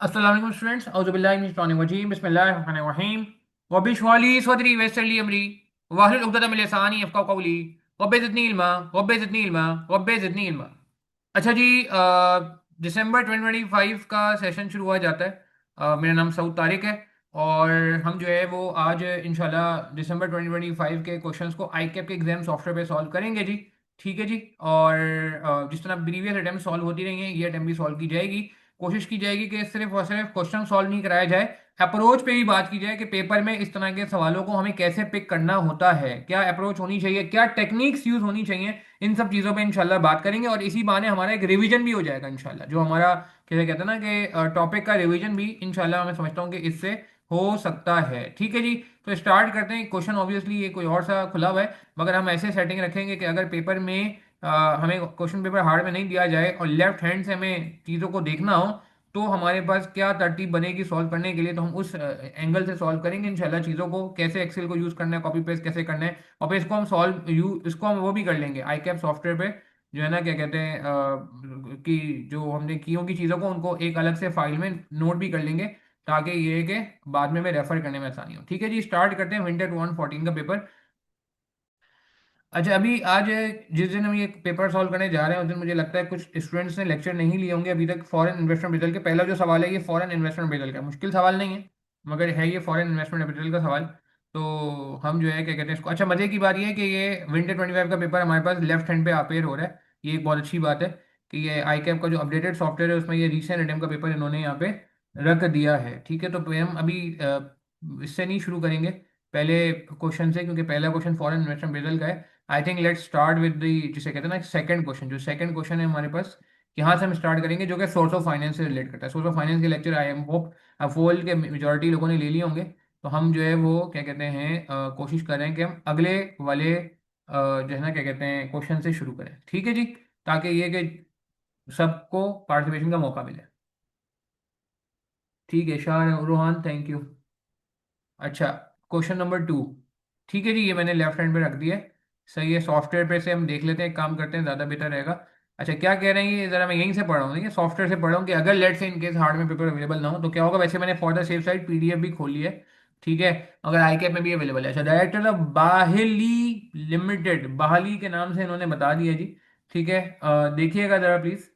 अस्सलाम वालेकुम स्टूडेंट्स औज़ुबिल्लाहि मिनश शैतानिर रजीम बिस्मिल्लाहिर रहमानिर रहीम वबिशवाली सदरी वयस्सिर ली अमरी वाहलुल उक़दतम मिन लिसानी यफ़क़हू क़ौली रब्बि ज़िदनी इल्मा रब्बि ज़िदनी इल्मा रब्बि ज़िदनी इल्मा। अच्छा जी, दिसंबर 2025 का सेशन शुरू हुआ जाता है। मेरा नाम सऊद तारिक है और हम जो है वो आज इंशाल्लाह दिसंबर 2025 के क्वेश्चंस को आई कैप के एग्जाम सॉफ्टवेयर पे सॉल्व करेंगे जी। ठीक है जी। और जिस तरह प्रीवियस अटेम्प्ट सॉल्व होती रही हैं, ये अटेम्प्ट भी सॉल्व की जाएगी। कोशिश की जाएगी कि सिर्फ और सिर्फ क्वेश्चन सॉल्व नहीं कराया जाए, अप्रोच पे भी बात की जाए कि पेपर में इस तरह के सवालों को हमें कैसे पिक करना होता है, क्या अप्रोच होनी चाहिए, क्या टेक्निक्स यूज होनी चाहिए। इन सब चीज़ों पे इंशाल्लाह बात करेंगे और इसी बहाने हमारा एक रिवीजन भी हो जाएगा इंशाल्लाह। जो हमारा कैसे कहते हैं ना कि टॉपिक का रिवीजन भी इंशाल्लाह मैं समझता हूँ कि इससे हो सकता है। ठीक है जी। तो स्टार्ट करते हैं। क्वेश्चन ऑब्वियसली ये कोई और सा खुला हुआ है, मगर हम ऐसे सेटिंग रखेंगे कि अगर पेपर में हमें क्वेश्चन पेपर हार्ड में नहीं दिया जाए और लेफ्ट हैंड से हमें चीज़ों को देखना हो, तो हमारे पास क्या तरतीब बनेगी सॉल्व करने के लिए। तो हम उस एंगल से सॉल्व करेंगे इंशाल्लाह चीज़ों को, कैसे एक्सेल को यूज़ करना है, कॉपी पेस्ट कैसे करना है। और फिर इसको हम वो भी कर लेंगे आई कैप सॉफ्टवेयर पे, जो है ना क्या कहते हैं कि जो हमने की होंगी चीज़ों को उनको एक अलग से फाइल में नोट भी कर लेंगे, ताकि ये है कि बाद में रेफर करने में आसानी हो। ठीक है जी। स्टार्ट करते हैं विंटर 2014 का पेपर। अच्छा, अभी आज जिस दिन हम ये पेपर सॉल्व करने जा रहे हैं उस दिन मुझे लगता है कुछ स्टूडेंट्स ने लेक्चर नहीं लिए होंगे अभी तक। फॉरेन इन्वेस्टमेंट रिजल्ट के पहला जो सवाल है ये फॉरेन इन्वेस्टमेंट रिजल्ट का मुश्किल सवाल नहीं है, मगर है ये फॉरेन इन्वेस्टमेंट रिजल्ट का सवाल। तो हम जो है क्या कहते हैं इसको, अच्छा मजे की बात ये है कि ये विंटर 25 का पेपर हमारे पास लेफ्ट हैंड पे अपेयर हो रहा है। ये एक बहुत अच्छी बात है कि ये आई कैप का जो अपडेटेड सॉफ्टवेयर है उसमें ये रिसेंट अटेम्प्ट का पेपर इन्होंने यहाँ पे रख दिया है। ठीक है। तो हम अभी इससे नहीं शुरू करेंगे पहले क्वेश्चन से, क्योंकि पहला क्वेश्चन फॉरेन इन्वेस्टमेंट रिजल्ट का है। I think let's start with the, जिसे कहते हैं ना सेकंड क्वेश्चन। जो सेकंड क्वेश्चन है हमारे पास, यहाँ से हम स्टार्ट करेंगे, जो कि सोर्स ऑफ फाइनेंस से रिलेट करता है। सोर्स ऑफ फाइनेंस के लेक्चर आई एम होप अफोल के मेजोरिटी लोगों ने ले लिए होंगे। तो हम जो है वो क्या कहते हैं कोशिश कर रहे हैं कि हम अगले वाले जो है ना क्या कहते हैं क्वेश्चन से शुरू करें। ठीक है जी। ताकि ये कि सबको पार्टिसिपेशन का मौका मिले। ठीक है शाह रोहान, थैंक यू। अच्छा, क्वेश्चन नंबर 2। ठीक है जी, ये मैंने लेफ्ट हैंड पे रख दिया है। सही है। सॉफ्टवेयर पे से हम देख लेते हैं, एक काम करते हैं, ज़्यादा बेहतर रहेगा। अच्छा, क्या कह रहे हैं ये ज़रा मैं यहीं से पढ़ रहा हूँ, देखिए सॉफ्टवेयर से पढ़ रहा हूँ कि अगर लेट से इनकेस हार्ड में पेपर अवेलेबल ना हो तो क्या होगा। वैसे मैंने for the safe side PDF भी खोली है। ठीक है। अगर आई कैप में भी अवेलेबल है। अच्छा, डायरेक्टर ऑफ बाहली लिमिटेड, बाहली के नाम से इन्होंने बता दिया जी। ठीक है। देखिएगा ज़रा प्लीज़।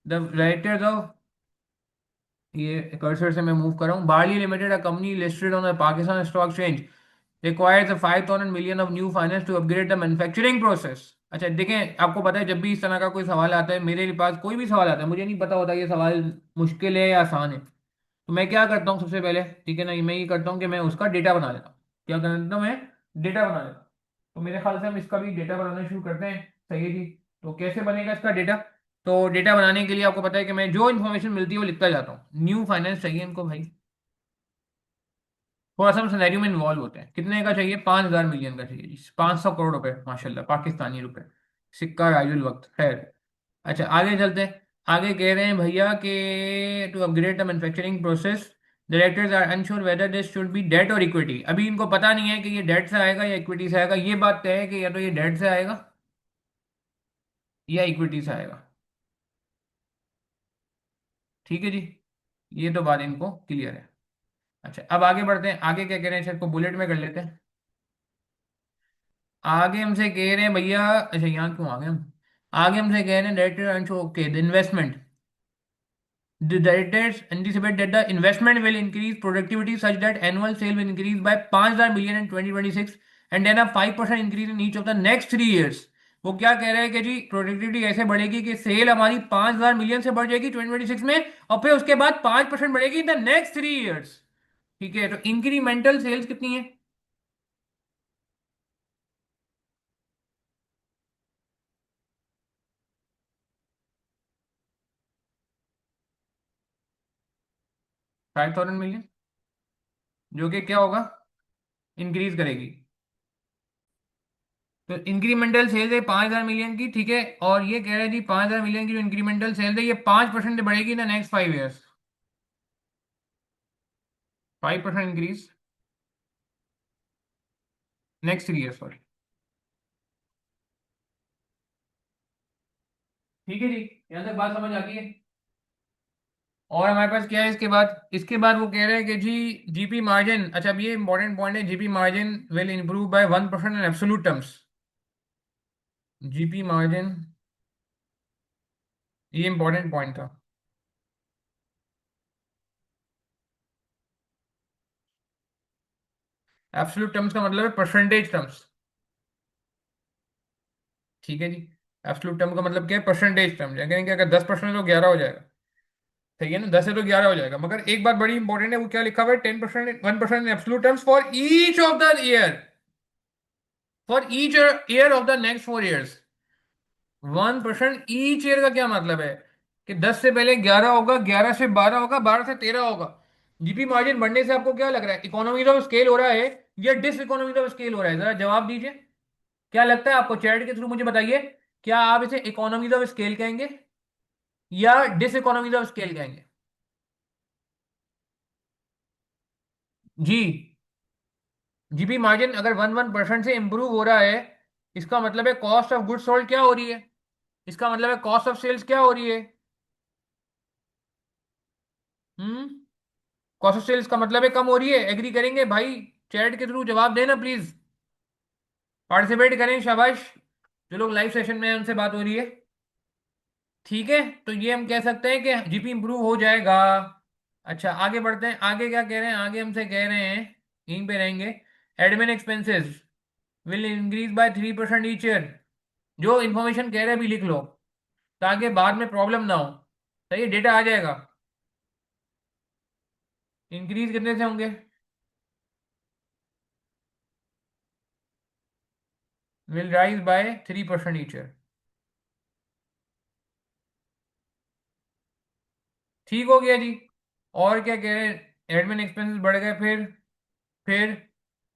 द डायरेक्टर्स ऑफ, ये कर्सर से मैं मूव कर रहा हूँ, barley limited a company listed on the Pakistan stock exchange requires a 5,000 million of new finance to upgrade the manufacturing process। अच्छा देखें, आपको पता है जब भी इस तरह का कोई सवाल आता है, मेरे पास कोई भी सवाल आता है, मुझे नहीं पता होता ये सवाल मुश्किल है या आसान है, तो मैं क्या करता हूँ सबसे पहले, ठीक है ना, मैं ये करता हूँ कि मैं उसका डेटा बना लेता हूँ। क्या कर लेता हूँ मैं? डेटा बना लेता हूँ। तो मेरे ख्याल से हम इसका भी डेटा बनाना शुरू करते हैं। सही है जी। तो कैसे बनेगा इसका डेटा? तो डेटा बनाने के लिए आपको पता है कि मैं जो इन्फॉर्मेशन मिलती है वो लिखता जाता हूँ। न्यू फाइनेंस चाहिए इनको भाई, थोड़ा सा हम सिनेरियो में इन्वॉल्व होते हैं। कितने का चाहिए? 5,000 मिलियन का चाहिए जी, 500 करोड़ रुपए, माशाल्लाह पाकिस्तानी रुपए, सिक्का राजुल वक्त। खैर, अच्छा आगे चलते हैं। आगे कह रहे हैं भैया कि to upgrade the manufacturing process directors are unsure whether this should be debt और इक्विटी। अभी इनको पता नहीं है कि ये डेट से आएगा या इक्विटी से आएगा। ये बात तय है कि या तो ये डेट से आएगा या इक्विटी से आएगा। ठीक है जी। ये तो बात इनको क्लियर है। अच्छा, अब आगे बढ़ते हैं। आगे क्या कह रहे हैं, इसको बुलेट में कर लेते हैं। आगे हमसे कह रहे हैं भैया, अच्छा यहाँ क्यों आ गए हम? आगे हमसे कह रहे हैं director, okay the investment, the directors anticipate that the investment will increase productivity such that annual sale will increase by 5,000 million in 2026 and then a 5% increase in each of the next 3 years। वो क्या कह रहे हैं कि जी productivity ऐसे बढ़ेगी कि cell हमारी 5,000 मिलियन से बढ़ जाएगी 2026 में, और फिर उसके बाद 5% बढ़ेगी इन द नेक्स्ट 3 इयर्स। ठीक है। तो इंक्रीमेंटल सेल्स कितनी है? 5,000 मिलियन, जो कि क्या होगा, इंक्रीज करेगी। तो इंक्रीमेंटल सेल्स है 5,000 मिलियन की। ठीक है। और ये कह रहे थी 5,000 मिलियन की जो इंक्रीमेंटल सेल्स है ये 5% बढ़ेगी ना next 5 years. 5% increase next 3 years, sorry. ठीक है जी, यहाँ तक बात समझ आती है। और हमारे पास क्या है इसके बाद वो कह रहे हैं कि जी जीपी मार्जिन, अच्छा अब ये इंपॉर्टेंट पॉइंट है, GP margin will improve by 1% in absolute terms. GP margin, ये इंपॉर्टेंट पॉइंट था। एब्सोल्यूट टर्म्स का मतलब है परसेंटेज टर्म्स। ठीक है जी। एब्सोल्यूट टर्म का मतलब क्या है, परसेंटेज टर्म। कहेंगे अगर 10% है तो 11 हो जाएगा। सही है ना, 10 है तो 11 हो जाएगा, मगर एक बात बड़ी इंपॉर्टेंट है, वो क्या लिखा हुआ है, 10%, 1% in absolute terms for each of the year, for each year of the next 4 years. 1% each year का क्या मतलब है कि 10 से पहले 11 होगा, 11 से 12 होगा, 12 से 13 होगा। जीपी मार्जिन बढ़ने से आपको क्या लग रहा है, इकोनॉमीज ऑफ स्केल हो रहा है या डिस इकोनॉमीज ऑफ स्केल हो रहा है, जरा जवाब दीजिए। क्या लगता है आपको, चैट के थ्रू मुझे बताइए। क्या आप इसे इकोनॉमीज ऑफ स्केल कहेंगे या डिस इकोनॉमीज ऑफ स्केल कहेंगे? जी। जीपी मार्जिन अगर 1% से इंप्रूव हो रहा है, इसका मतलब है कॉस्ट ऑफ गुड्स सोल्ड क्या हो रही है, इसका मतलब है कॉस्ट ऑफ सेल्स क्या हो रही है। हम्म। कॉस्ट ऑफ सेल्स का मतलब है कम हो रही है, एग्री करेंगे भाई? चैट के थ्रू जवाब देना प्लीज, पार्टिसिपेट करें, शाबाश। जो लोग लाइव सेशन में हैं उनसे बात हो रही है। ठीक है, तो ये हम कह सकते हैं कि जीपी इंप्रूव हो जाएगा। अच्छा आगे बढ़ते हैं, आगे क्या कह रहे हैं, आगे हमसे कह रहे हैं, यहीं पे रहेंगे। Admin expenses will increase by 3% each year. जो इन्फॉर्मेशन कह रहे हैं अभी लिख लो, ताकि बाद में प्रॉब्लम ना हो। सही, डेटा आ जाएगा। इंक्रीज कितने से होंगे? Will rise by 3% each year. ठीक हो गया जी। और क्या कह रहे हैं, एडमिन एक्सपेंसेस बढ़ गए, फिर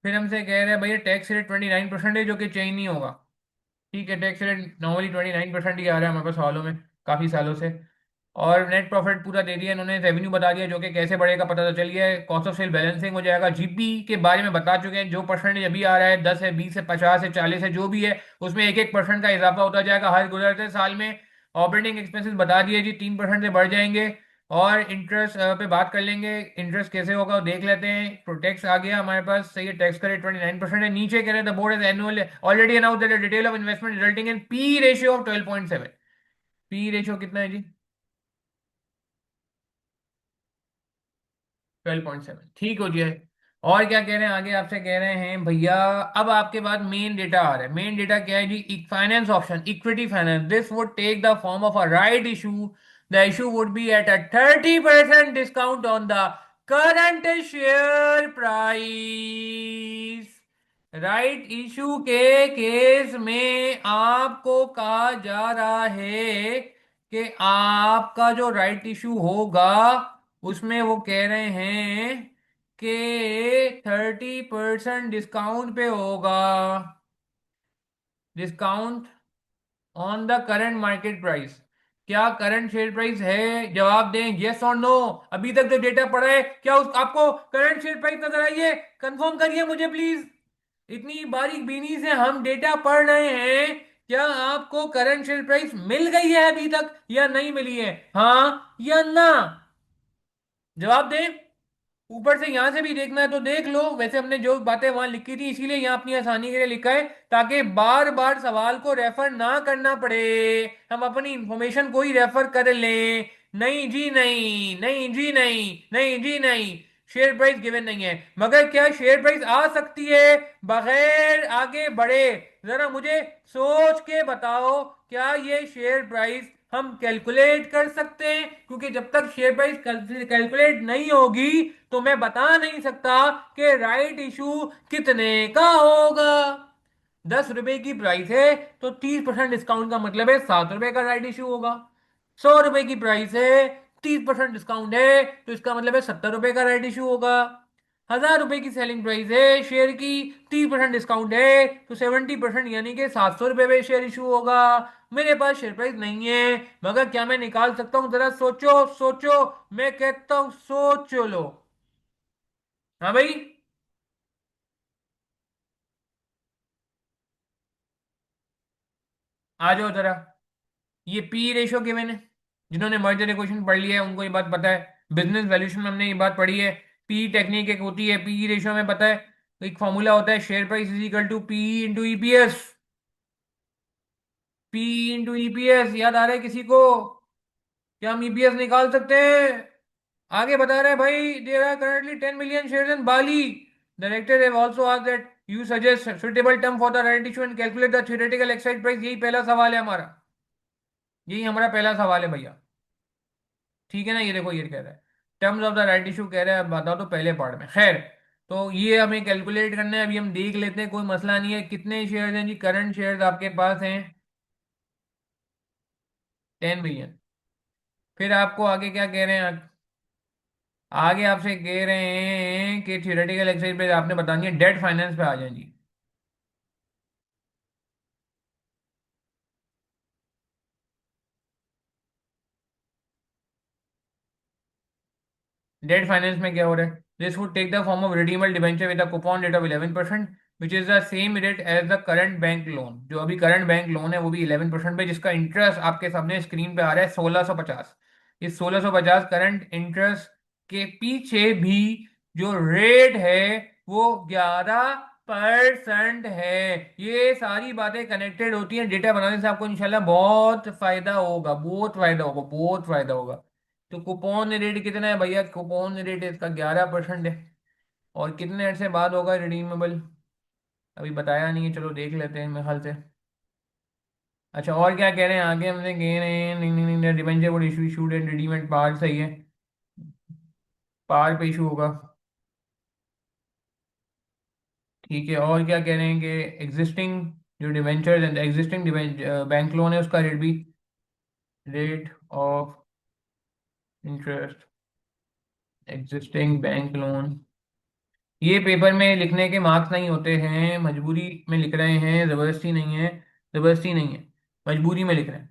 फिर हमसे कह रहे हैं भैया टैक्स रेट 29% है, जो कि चेंज नहीं होगा। ठीक है, टैक्स रेट नॉर्मली 29% ही आ रहा है हमारे पास सालों में, काफ़ी सालों से। और नेट प्रॉफिट पूरा दे दिया इन्होंने, रेवेन्यू बता दिया, जो कि कैसे बढ़ेगा पता तो चल गया है, कॉस्ट ऑफ सेल बैलेंसिंग हो जाएगा। जीपी के बारे में बता चुके हैं, जो परसेंटेज अभी आ रहा है, 10 है, 20 है, 50 है, 40 है, जो भी है, उसमें 1-1% का इजाफा होता जाएगा हर गुजरते साल में। ऑपरेटिंग एक्सपेंसेस बता दिए जी, 3% से बढ़ जाएंगे। और इंटरेस्ट पे बात कर लेंगे, इंटरेस्ट कैसे होगा वो देख लेते हैं। तो टैक्स आ गया हमारे पास, सही है, टैक्स का रेट 29% है। नीचे कह रहे हैं the board is annual already announce that detail of investment resulting in P ratio of 12.7। P ratio कितना है जी? 12.7, ठीक हो जाए। और क्या कह रहे हैं आगे, आपसे कह रहे हैं भैया, अब आपके पास मेन डेटा आ रहा है। मेन डेटा क्या है जी, finance option, equity finance, this would take the form of a right issue. The issue would be at a 30% discount on the current share price. Right issue के case में आपको कहा जा रहा है कि आपका जो राइट इशू होगा, उसमें वो कह रहे हैं कि 30% डिस्काउंट पे होगा, discount on the current market price. क्या करंट शेयर प्राइस है? जवाब दें यस और नो। अभी तक जो डेटा पड़ा है, क्या आपको करंट शेयर प्राइस नजर आई है? कंफर्म करिए मुझे प्लीज। इतनी बारीक बीनी से हम डेटा पढ़ रहे हैं, क्या आपको करंट शेयर प्राइस मिल गई है अभी तक या नहीं मिली है, हाँ या ना? जवाब दें। ऊपर से यहां से भी देखना है तो देख लो, वैसे हमने जो बातें वहां लिखी थी इसीलिए यहां अपनी आसानी के लिए लिखा है, ताकि बार बार सवाल को रेफर ना करना पड़े, हम अपनी इंफॉर्मेशन को ही रेफर कर लें। नहीं जी नहीं, नहीं जी नहीं, नहीं जी नहीं, शेयर प्राइस गिवन नहीं है। मगर क्या शेयर प्राइस आ सकती है बगैर आगे बढ़े? जरा मुझे सोच के बताओ, क्या ये शेयर प्राइस हम कैलकुलेट कर सकते हैं? क्योंकि जब तक शेयर प्राइस कैलकुलेट नहीं होगी तो मैं बता नहीं सकता कि राइट इशू कितने का होगा। 10 रुपए की प्राइस है तो 30% डिस्काउंट का मतलब है 7 रुपए का राइट इशू होगा। 100 रुपए की प्राइस है, 30% डिस्काउंट है, तो इसका मतलब है 70 रुपए का राइट इशू होगा। 1000 रुपए की सेलिंग प्राइस है शेयर की, 30% डिस्काउंट है, तो 70% यानी कि 700 रुपए पे शेयर इशू होगा। मेरे पास शेयर प्राइस नहीं है, मगर क्या मैं निकाल सकता हूं? जरा सोचो सोचो, मैं कहता हूं सोच लो। हाँ भाई, आ जाओ जरा। ये पी रेशो गिवन है, जिन्होंने मर्जर इक्वेशन पढ़ लिया है उनको ये बात पता है। बिजनेस वैल्यूएशन में हमने ये बात पढ़ी है। पी टेक्निक एक होती है, पी रेशियो में पता है। तो एक फॉर्मूला होता है, share price is equal to P into EPS. P into EPS याद आ रहा है किसी को? क्या हम ईपीएस निकाल सकते हैं? आगे बता रहे हैं भाई, there are currently 10 million shares in Bali. Director have also asked that you suggest suitable term for the right issue and calculate the theoretical excise price. यही पहला सवाल है हमारा। यही हमारा पहला सवाल है भैया। ठीक है ना? ये देखो ये कह रहा है, terms of the right issue कह रहा है, अब बताओ तो पहले पार्ट में। खैर, तो ये हमें कैलकुलेट करना है, अभी हम देख लेते हैं, कोई मसला नहीं है। कितने शेयर्स हैं जी? करंट शेयर्स आपके पास हैं 10 मिलियन। फिर आपको आगे क्या कह रहे हैं? आगे आपसे कह रहे हैं कि थियोरेटिकल एक्सरसाइज पे आपने बतानी है, डेट फाइनेंस पे आ जाए जी। डेट फाइनेंस में क्या हो रहा है? This would take the form of redeemable debenture with a coupon rate of 11%, which is the same rate as the current bank loan. जो अभी करंट बैंक लोन है वो भी 11% पे, जिसका इंटरेस्ट आपके सामने स्क्रीन पे आ रहा है 1650। इस 1650 करंट इंटरेस्ट के पीछे भी जो रेट है वो 11% है। ये सारी बातें कनेक्टेड होती हैं, डेटा बनाने से आपको इंशाल्लाह बहुत फायदा होगा, बहुत फायदा होगा, बहुत फायदा होगा। तो कूपन रेट कितना है भैया? कूपन रेट इसका 11% है। और कितने अर्से बाद होगा रिडीमेबल? अभी बताया नहीं है, चलो देख लेते हैं मेरे ख्याल से। अच्छा, और क्या कह रहे हैं आगे? हमसे कह रहे हैं नहीं नहीं नहीं, debenture would issue issued and redeemed par, सही है। पार पे इशू होगा। ठीक है, और क्या कह रहे हैं कि एग्जिस्टिंग जो debenture and existing bank loan है उसका रेट भी, rate of interest existing bank loan. ये पेपर में लिखने के मार्क्स नहीं होते हैं, मजबूरी में लिख रहे हैं, जबरदस्ती नहीं है। जबरदस्ती नहीं है, मजबूरी में लिख रहे हैं।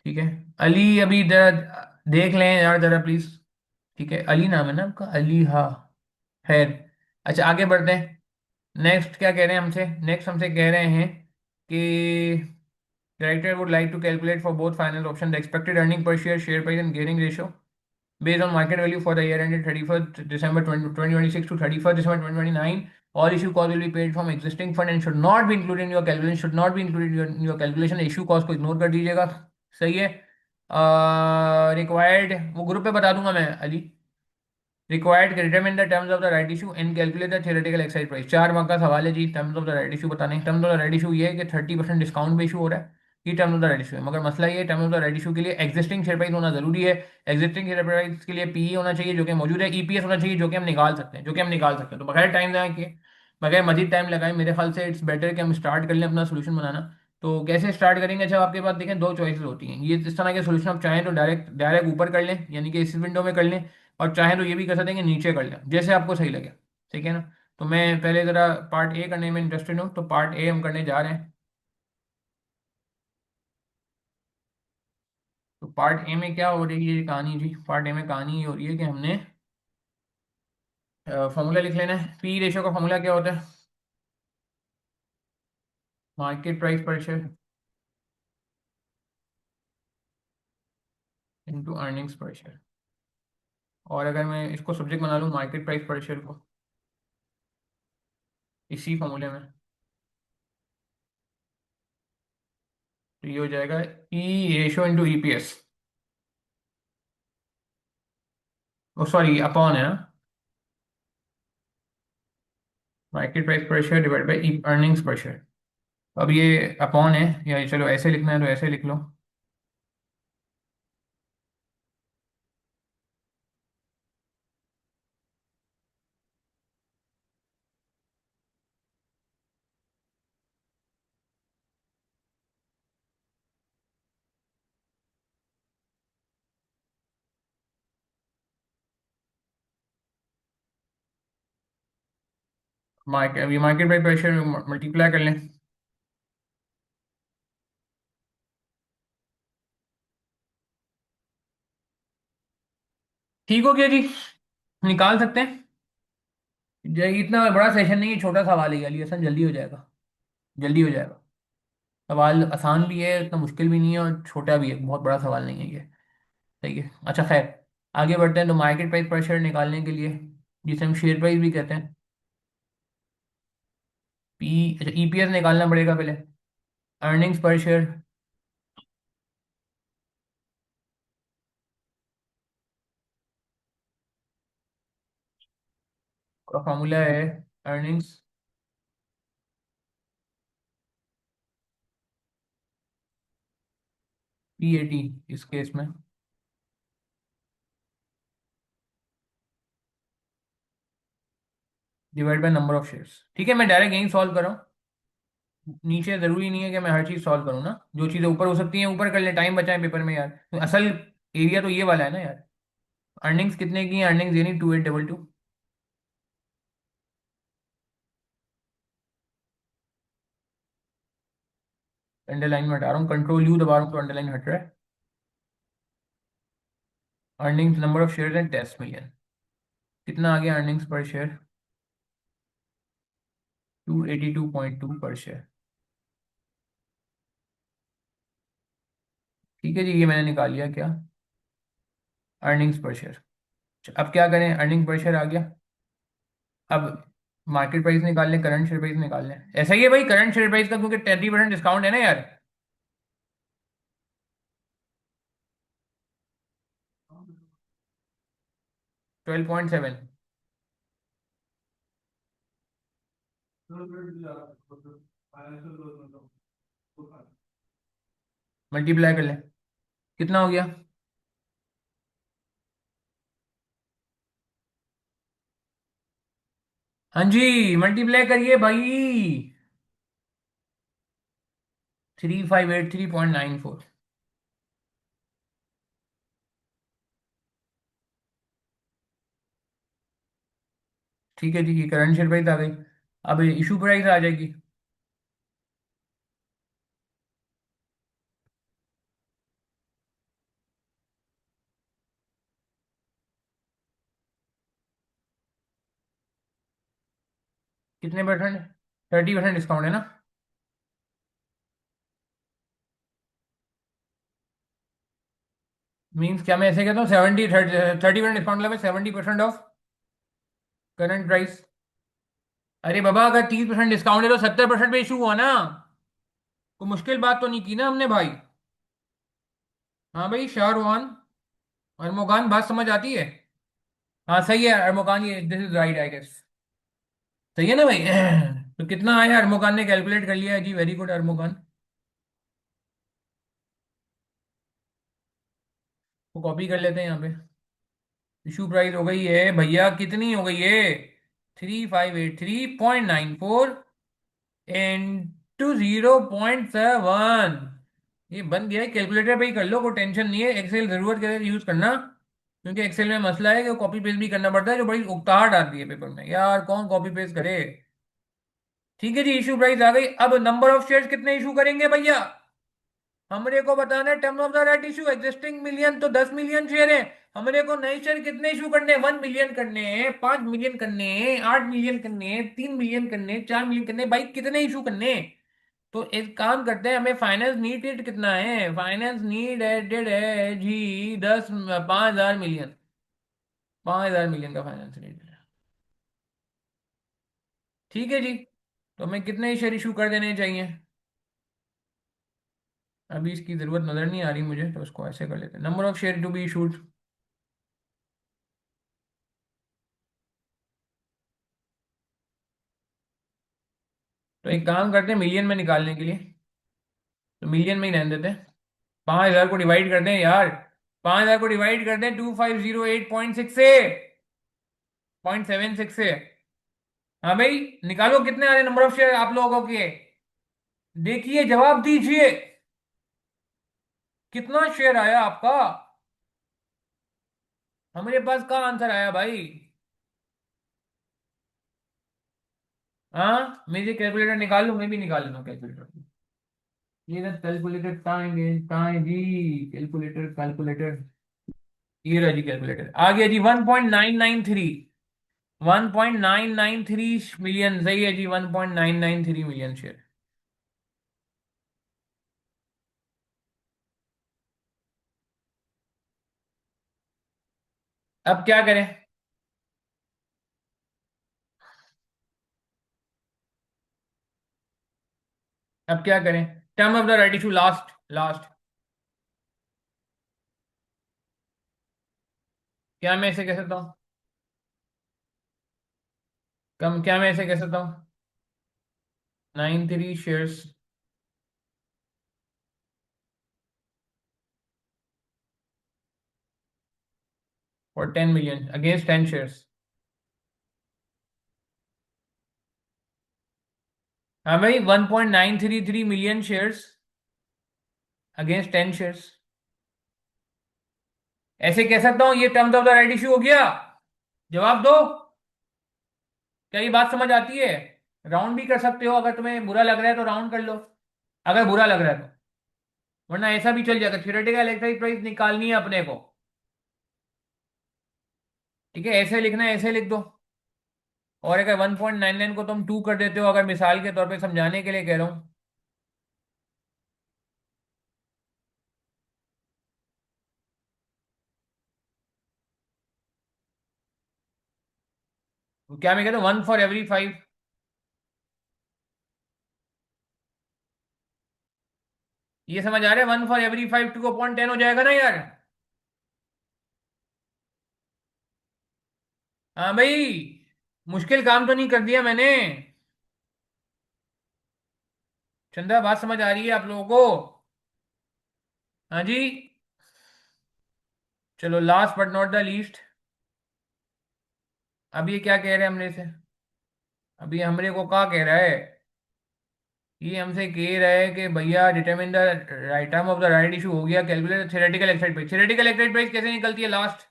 ठीक है। अली, अभी जरा देख लें यार जरा प्लीज। ठीक है, अली नाम है ना आपका? अली, हाँ। खैर, अच्छा आगे बढ़ते हैं। नेक्स्ट क्या कह रहे हैं हमसे? नेक्स्ट हमसे कह रहे हैं कि director would like to calculate for both final option the expected earning per share, share price and gearing ratio based on market value for the year ended 31st December 2026 to 31st December 2029. All issue cost will be paid from existing fund and should not be included in your calculation, should not be included in your calculation। issue cost को ignore कर दीजिएगा। सही है। Required वो group पे बता दूंगा मैं, Ali. Required determine the terms of the right issue and calculate the theoretical excise price. 4 mark का सवाल है जी, terms of the right issue बताने। Terms of the right issue ये है कि 30% डिस्काउंट पे इशू हो रहा है। ये terms of the right issue है, मगर मसला ये, terms of the right issue के लिए एग्जिस्टिंग शेयर प्राइस होना जरूरी है। एग्जिस्टिंग शेयर प्राइस के लिए पीई होना चाहिए जो कि मौजूद है, ईपीएस होना चाहिए जो कि हम निकाल सकते हैं, जो कि हम निकाल सकते हैं। तो बगैर टाइम लगाए के, बगैर मजीद टाइम लगाए, मेरे ख्याल से इट्स बेटर कि हम स्टार्ट कर लें अपना सोल्यूशन बनाना। तो कैसे स्टार्ट करेंगे? अच्छा, आपके पास देखें दो चॉइसेस होती हैं। ये इस तरह के सोल्यूशन आप चाहें तो डायरेक्ट डायरेक्ट ऊपर कर लें, यानी कि इस विंडो में कर लें। और चाहे तो ये भी कर सकते हैं कि नीचे कर लें, जैसे आपको सही लगे। ठीक है ना? तो मैं पहले ज़रा पार्ट ए करने में इंटरेस्टेड हूँ, तो पार्ट ए हम करने जा रहे हैं। तो पार्ट ए में क्या हो रही है कहानी जी? पार्ट ए में कहानी ये हो रही है कि हमने फॉर्मूला लिख लेना है। पी रेशो का फॉर्मूला क्या होता है? मार्केट प्राइस पर शेयर इंटू अर्निंग्स पर शेयर। और अगर मैं इसको सब्जेक्ट बना लूँ मार्केट प्राइस पर शेयर को, इसी फॉर्मूले में, तो ये हो जाएगा ई रेशो इंटू ईपीएस। ओ सॉरी, अपॉन है ना, मार्केट प्राइस पर शेयर डिवाइड बाई अर्निंग्स पर शेयर। अब ये अपॉन है, या चलो ऐसे लिखना है तो ऐसे लिख लो। मार्केट बाई प्रेशर मल्टीप्लाई कर लें। ठीक हो गया जी, निकाल सकते हैं। इतना बड़ा सेशन नहीं है, छोटा सवाल है, अली हसन जल्दी हो जाएगा। जल्दी हो जाएगा। सवाल आसान भी है, इतना मुश्किल भी नहीं है, और छोटा भी है, बहुत बड़ा सवाल नहीं है ये। सही है। अच्छा खैर, आगे बढ़ते हैं। तो मार्केट प्राइस पर शेयर निकालने के लिए, जिसे हम शेयर प्राइस भी कहते हैं, पी, अच्छा ईपीएस निकालना पड़ेगा पहले। अर्निंग्स पर शेयर का फॉर्मूला है अर्निंग्स पीएटी इस केस में, divide by number of shares. ठीक है, मैं डायरेक्ट यही सॉल्व कर रहा हूँ। नीचे जरूरी नहीं है कि मैं हर चीज सॉल्व करूँ ना, जो चीजें ऊपर हो सकती हैं ऊपर कर ले, टाइम बचाएं पेपर में यार। तो असल एरिया तो ये वाला है ना यार। अर्निंग्स कितने की है? अर्निंग्स यानी 2822। अंडरलाइन में हटा रहा हूँ, कंट्रोल यू दबा रहा हूँ तो अंडरलाइन हट रहा है। अर्निंग्स नंबर ऑफ शेयर है 10 मिलियन। कितना आ गया अर्निंग्स पर शेयर? 282.2 पर शेयर। ठीक है जी, ये मैंने निकाल लिया क्या, अर्निंग्स पर शेयर। अब क्या करें, अर्निंग पर शेयर आ गया। अब मार्केट प्राइस निकाल लें, करंट शेयर प्राइस निकाल लें। ऐसा ही है भाई, करंट शेयर प्राइस का क्योंकि 30% डिस्काउंट है ना यार। 12.7 मल्टीप्लाई कर लें, कितना हो गया? हाँ जी, मल्टीप्लाई करिए भाई। 3583.94। ठीक है जी, ये करंट शेयर प्राइस आ गई। अब इशू प्राइस आ जाएगी। कितने परसेंट? 30% डिस्काउंट है ना। मीन्स क्या, मैं ऐसे कहता हूँ 30% डिस्काउंट मतलब 70% ऑफ करंट प्राइस। अरे बाबा, अगर 30% डिस्काउंट है तो 70% पे इशू हुआ ना। कोई मुश्किल बात तो नहीं की ना हमने भाई। हाँ भाई शाहरुखान, अरमोगान, बात समझ आती है। हाँ सही है अरमोगान, ये this is right I guess. सही है ना भाई। तो कितना आया, अरमोगान ने कैलकुलेट कर लिया है जी, वेरी गुड अरमोगान। वो कॉपी कर लेते हैं यहाँ पे। इशू प्राइस हो गई है भैया, कितनी हो गई है? 3583.94 इंटू 0.7। ये बन गया है, कैलकुलेटर पे ही कर लो, कोई टेंशन नहीं है। एक्सेल जरूरत के यूज करना, क्योंकि एक्सेल में मसला है कि कॉपी पेस्ट भी करना पड़ता है, जो बड़ी उकताहट आती है पेपर में यार, कौन कॉपी पेस्ट करे। ठीक है जी, इशू प्राइस आ गई। अब नंबर ऑफ शेयर्स कितने इशू करेंगे भैया? हमरे को बताना है term of the right issue. Existing million तो 10 मिलियन शेयर है। हमरे को नए शेयर कितने इशू करने हैं? 1 मिलियन करने हैं, 5 मिलियन करने हैं, 8 मिलियन करने हैं, 3 मिलियन करने हैं, 4 मिलियन करने हैं। भाई कितने इशू करने हैं? तो एक काम करते हैं, हमें फाइनेंस नीडेड कितना है? फाइनेंस नीडेड है जी 5,000 मिलियन। 5,000 मिलियन का फाइनेंस नीडेड है। ठीक है जी, तो हमें कितने शेयर इशू कर देने चाहिए? अभी इसकी जरूरत नजर नहीं आ रही मुझे, तो उसको ऐसे कर लेते हैं, number of share to be issued. तो एक काम करते हैं, मिलियन में निकालने के लिए, तो मिलियन में ही रहने देते हैं। 5,000 को डिवाइड कर दें यार। 5,000 को डिवाइड कर दें 2508.6 से, 0.76 से। हाँ भाई, निकालो कितने आ रहे नंबर ऑफ शेयर आप लोगों के। देखिए, जवाब दीजिए, कितना शेयर आया आपका? हमारे पास का आंसर आया भाई। हाँ, मुझे कैलकुलेटर निकाल लूं, मैं भी निकाल लूँ कैलकुलेटर। ये ना कैलकुलेटर कहाँ है जी? कैलकुलेटर कैलकुलेटर, ये रहा जी कैलकुलेटर, आ गया जी 1.993। 1.993 मिलियन, सही है जी, 1.993 मिलियन शेयर। अब क्या करें? अब क्या करें? Term of the right issue, last last. क्या मैं इसे कह सकता हूँ? कम क्या मैं इसे कह सकता हूँ? 93 shares for 10 million against 10 shares. हाँ भाई, 1.933 million शेयर्स अगेंस्ट 10 शेयर्स। ऐसे कह सकता हूँ ये terms of the right issue हो गया। जवाब दो। क्या ये बात समझ आती है? राउंड भी कर सकते हो, अगर तुम्हें बुरा लग रहा है तो राउंड कर लो, अगर बुरा लग रहा है तो। वरना ऐसा भी चल जाएगा, थ्योरेटिकल इलेक्ट्रिक प्राइस निकालनी है अपने को। ठीक है, ऐसे लिखना है, ऐसे लिख दो। और अगर 1.99 को तुम 2 कर देते हो, अगर मिसाल के तौर पे समझाने के लिए कह रहा हूँ। तो क्या मैं कहता हूँ 1 for every 5? ये समझ आ रहा है? 1 for every 5 2/10 हो जाएगा ना यार। हाँ भाई, मुश्किल काम तो नहीं कर दिया मैंने। चंदा, बात समझ आ रही है आप लोगों को? हाँ जी। चलो, last but not the least. अब ये क्या कह रहे हैं हमने से? अभी हमरे को क्या कह रहा है? ये हमसे कह रहा है कि भैया determine the right term of the right issue हो गया, calculate theoretical Exide price. Theoretical Exide price कैसे निकलती है लास्ट?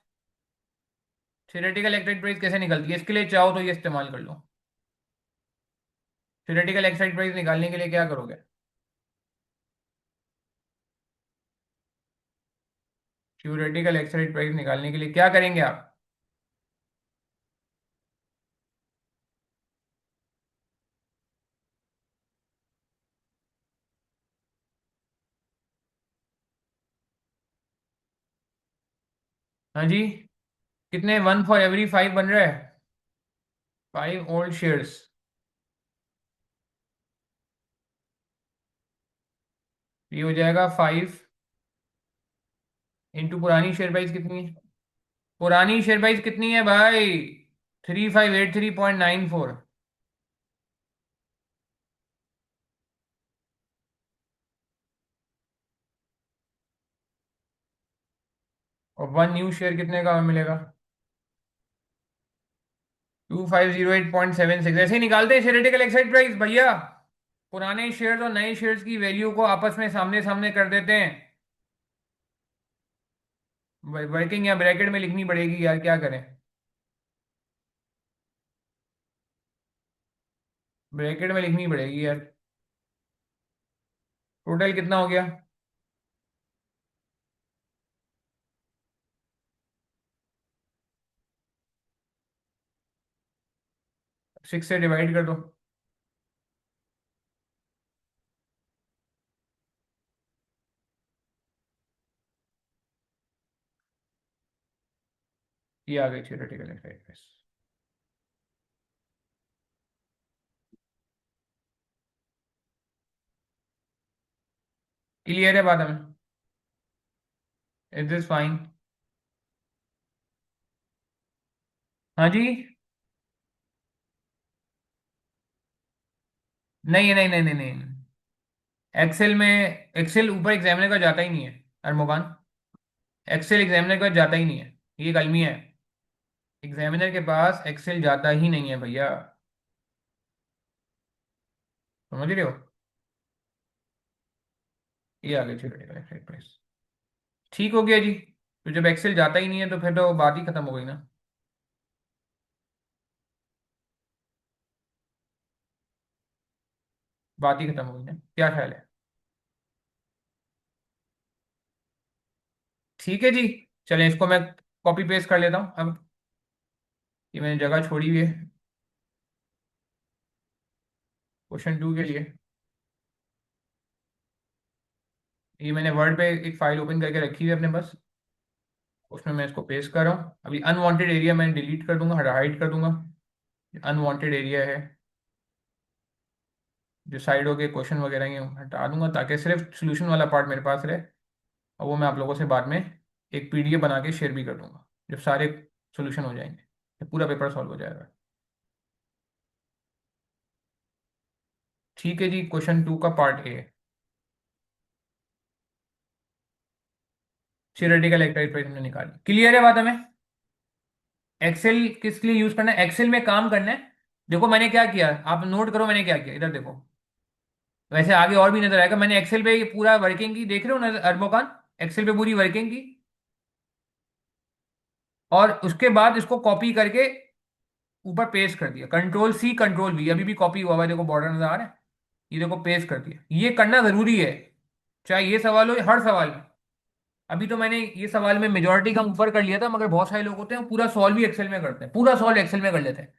थ्योरेटिकल एक्साइड प्राइस कैसे निकलती है? इसके लिए चाहो तो ये इस्तेमाल कर लो। थ्योरेटिकल एक्साइड प्राइस निकालने के लिए क्या करोगे? थ्योरेटिकल एक्साइड प्राइस निकालने के लिए क्या करेंगे आप? हाँ जी। कितने 1 for every 5 बन रहा है? 5 old shares। ये हो जाएगा 5 इंटू पुरानी शेयर प्राइस कितनी है? पुरानी शेयर प्राइस कितनी है भाई? 3583.94। और 1 न्यू शेयर कितने का मिलेगा? 2508.76। ऐसे ही निकालते हैं थ्योरेटिकल एक्साइड प्राइस भैया। पुराने शेयर्स और नए शेयर्स की वैल्यू को आपस में सामने सामने कर देते हैं। वर्किंग या ब्रैकेट में लिखनी पड़ेगी यार, क्या करें? ब्रैकेट में लिखनी पड़ेगी यार। टोटल कितना हो गया? 6 से डिवाइड कर दो। ये आ गई थ्योरेटिकल एक्साइड प्राइस। क्लियर है बात हमें? Is this fine? हाँ जी। नहीं नहीं नहीं नहीं नहीं। एक्सेल में, एक्सेल ऊपर एग्जामिनर का जाता ही नहीं है अरमुगान। एक्सेल एग्जामिनर का जाता ही नहीं है। ये एक अलमिया है। एग्जामिनर के पास एक्सेल जाता ही नहीं है भैया। समझ रहे हो? ये आ गई थ्योरेटिकल एक्साइड प्राइस। ठीक हो गया जी। तो जब एक्सेल जाता ही नहीं है तो फिर तो बात ही खत्म हो गई ना। बात ही खत्म हो गई ना, क्या ख्याल है? ठीक है जी। चलें, इसको मैं कॉपी पेस्ट कर लेता हूँ अब। ये मैंने जगह छोड़ी हुई है क्वेश्चन 2 के लिए। ये मैंने वर्ड पे एक फाइल ओपन करके रखी हुई है अपने पास। उसमें मैं इसको पेस्ट कर रहा हूँ। अभी अनवांटेड एरिया मैं डिलीट कर दूंगा, हाइड कर दूंगा। अनवांटेड एरिया है, जो साइडों के क्वेश्चन वगैरह ये हटा दूंगा, ताकि सिर्फ सोल्यूशन वाला पार्ट मेरे पास रहे। और वो मैं आप लोगों से बाद में एक पीडीएफ बना के शेयर भी कर दूंगा, जब सारे सोल्यूशन हो जाएंगे, तो पूरा पेपर सॉल्व हो जाएगा। ठीक है जी, क्वेश्चन 2 का पार्ट ए। थियोरेटिकल एक्सरसाइज हमने निकाली, क्लियर है बात हमें। एक्सेल किस लिए यूज करना है, एक्सेल में काम करना है। देखो मैंने क्या किया, आप नोट करो मैंने क्या किया, इधर देखो। वैसे आगे और भी नजर आएगा, मैंने एक्सेल पे ये पूरा वर्किंग की, देख रहे हो ना अरबोकान, एक्सेल पे पूरी वर्किंग की। और उसके बाद इसको कॉपी करके ऊपर पेस्ट कर दिया, कंट्रोल सी कंट्रोल वी, अभी भी कॉपी हुआ हुआ है, देखो बॉर्डर नजर आ रहा है। ये देखो पेस्ट कर दिया, ये करना जरूरी है, चाहे ये सवाल हो या हर सवाल में। अभी तो मैंने ये सवाल में मेजोरिटी का ऊपर कर लिया था, मगर बहुत सारे लोग होते हैं पूरा सॉल्व भी एक्सेल में करते हैं, पूरा सॉल्व एक्सेल में कर लेते हैं।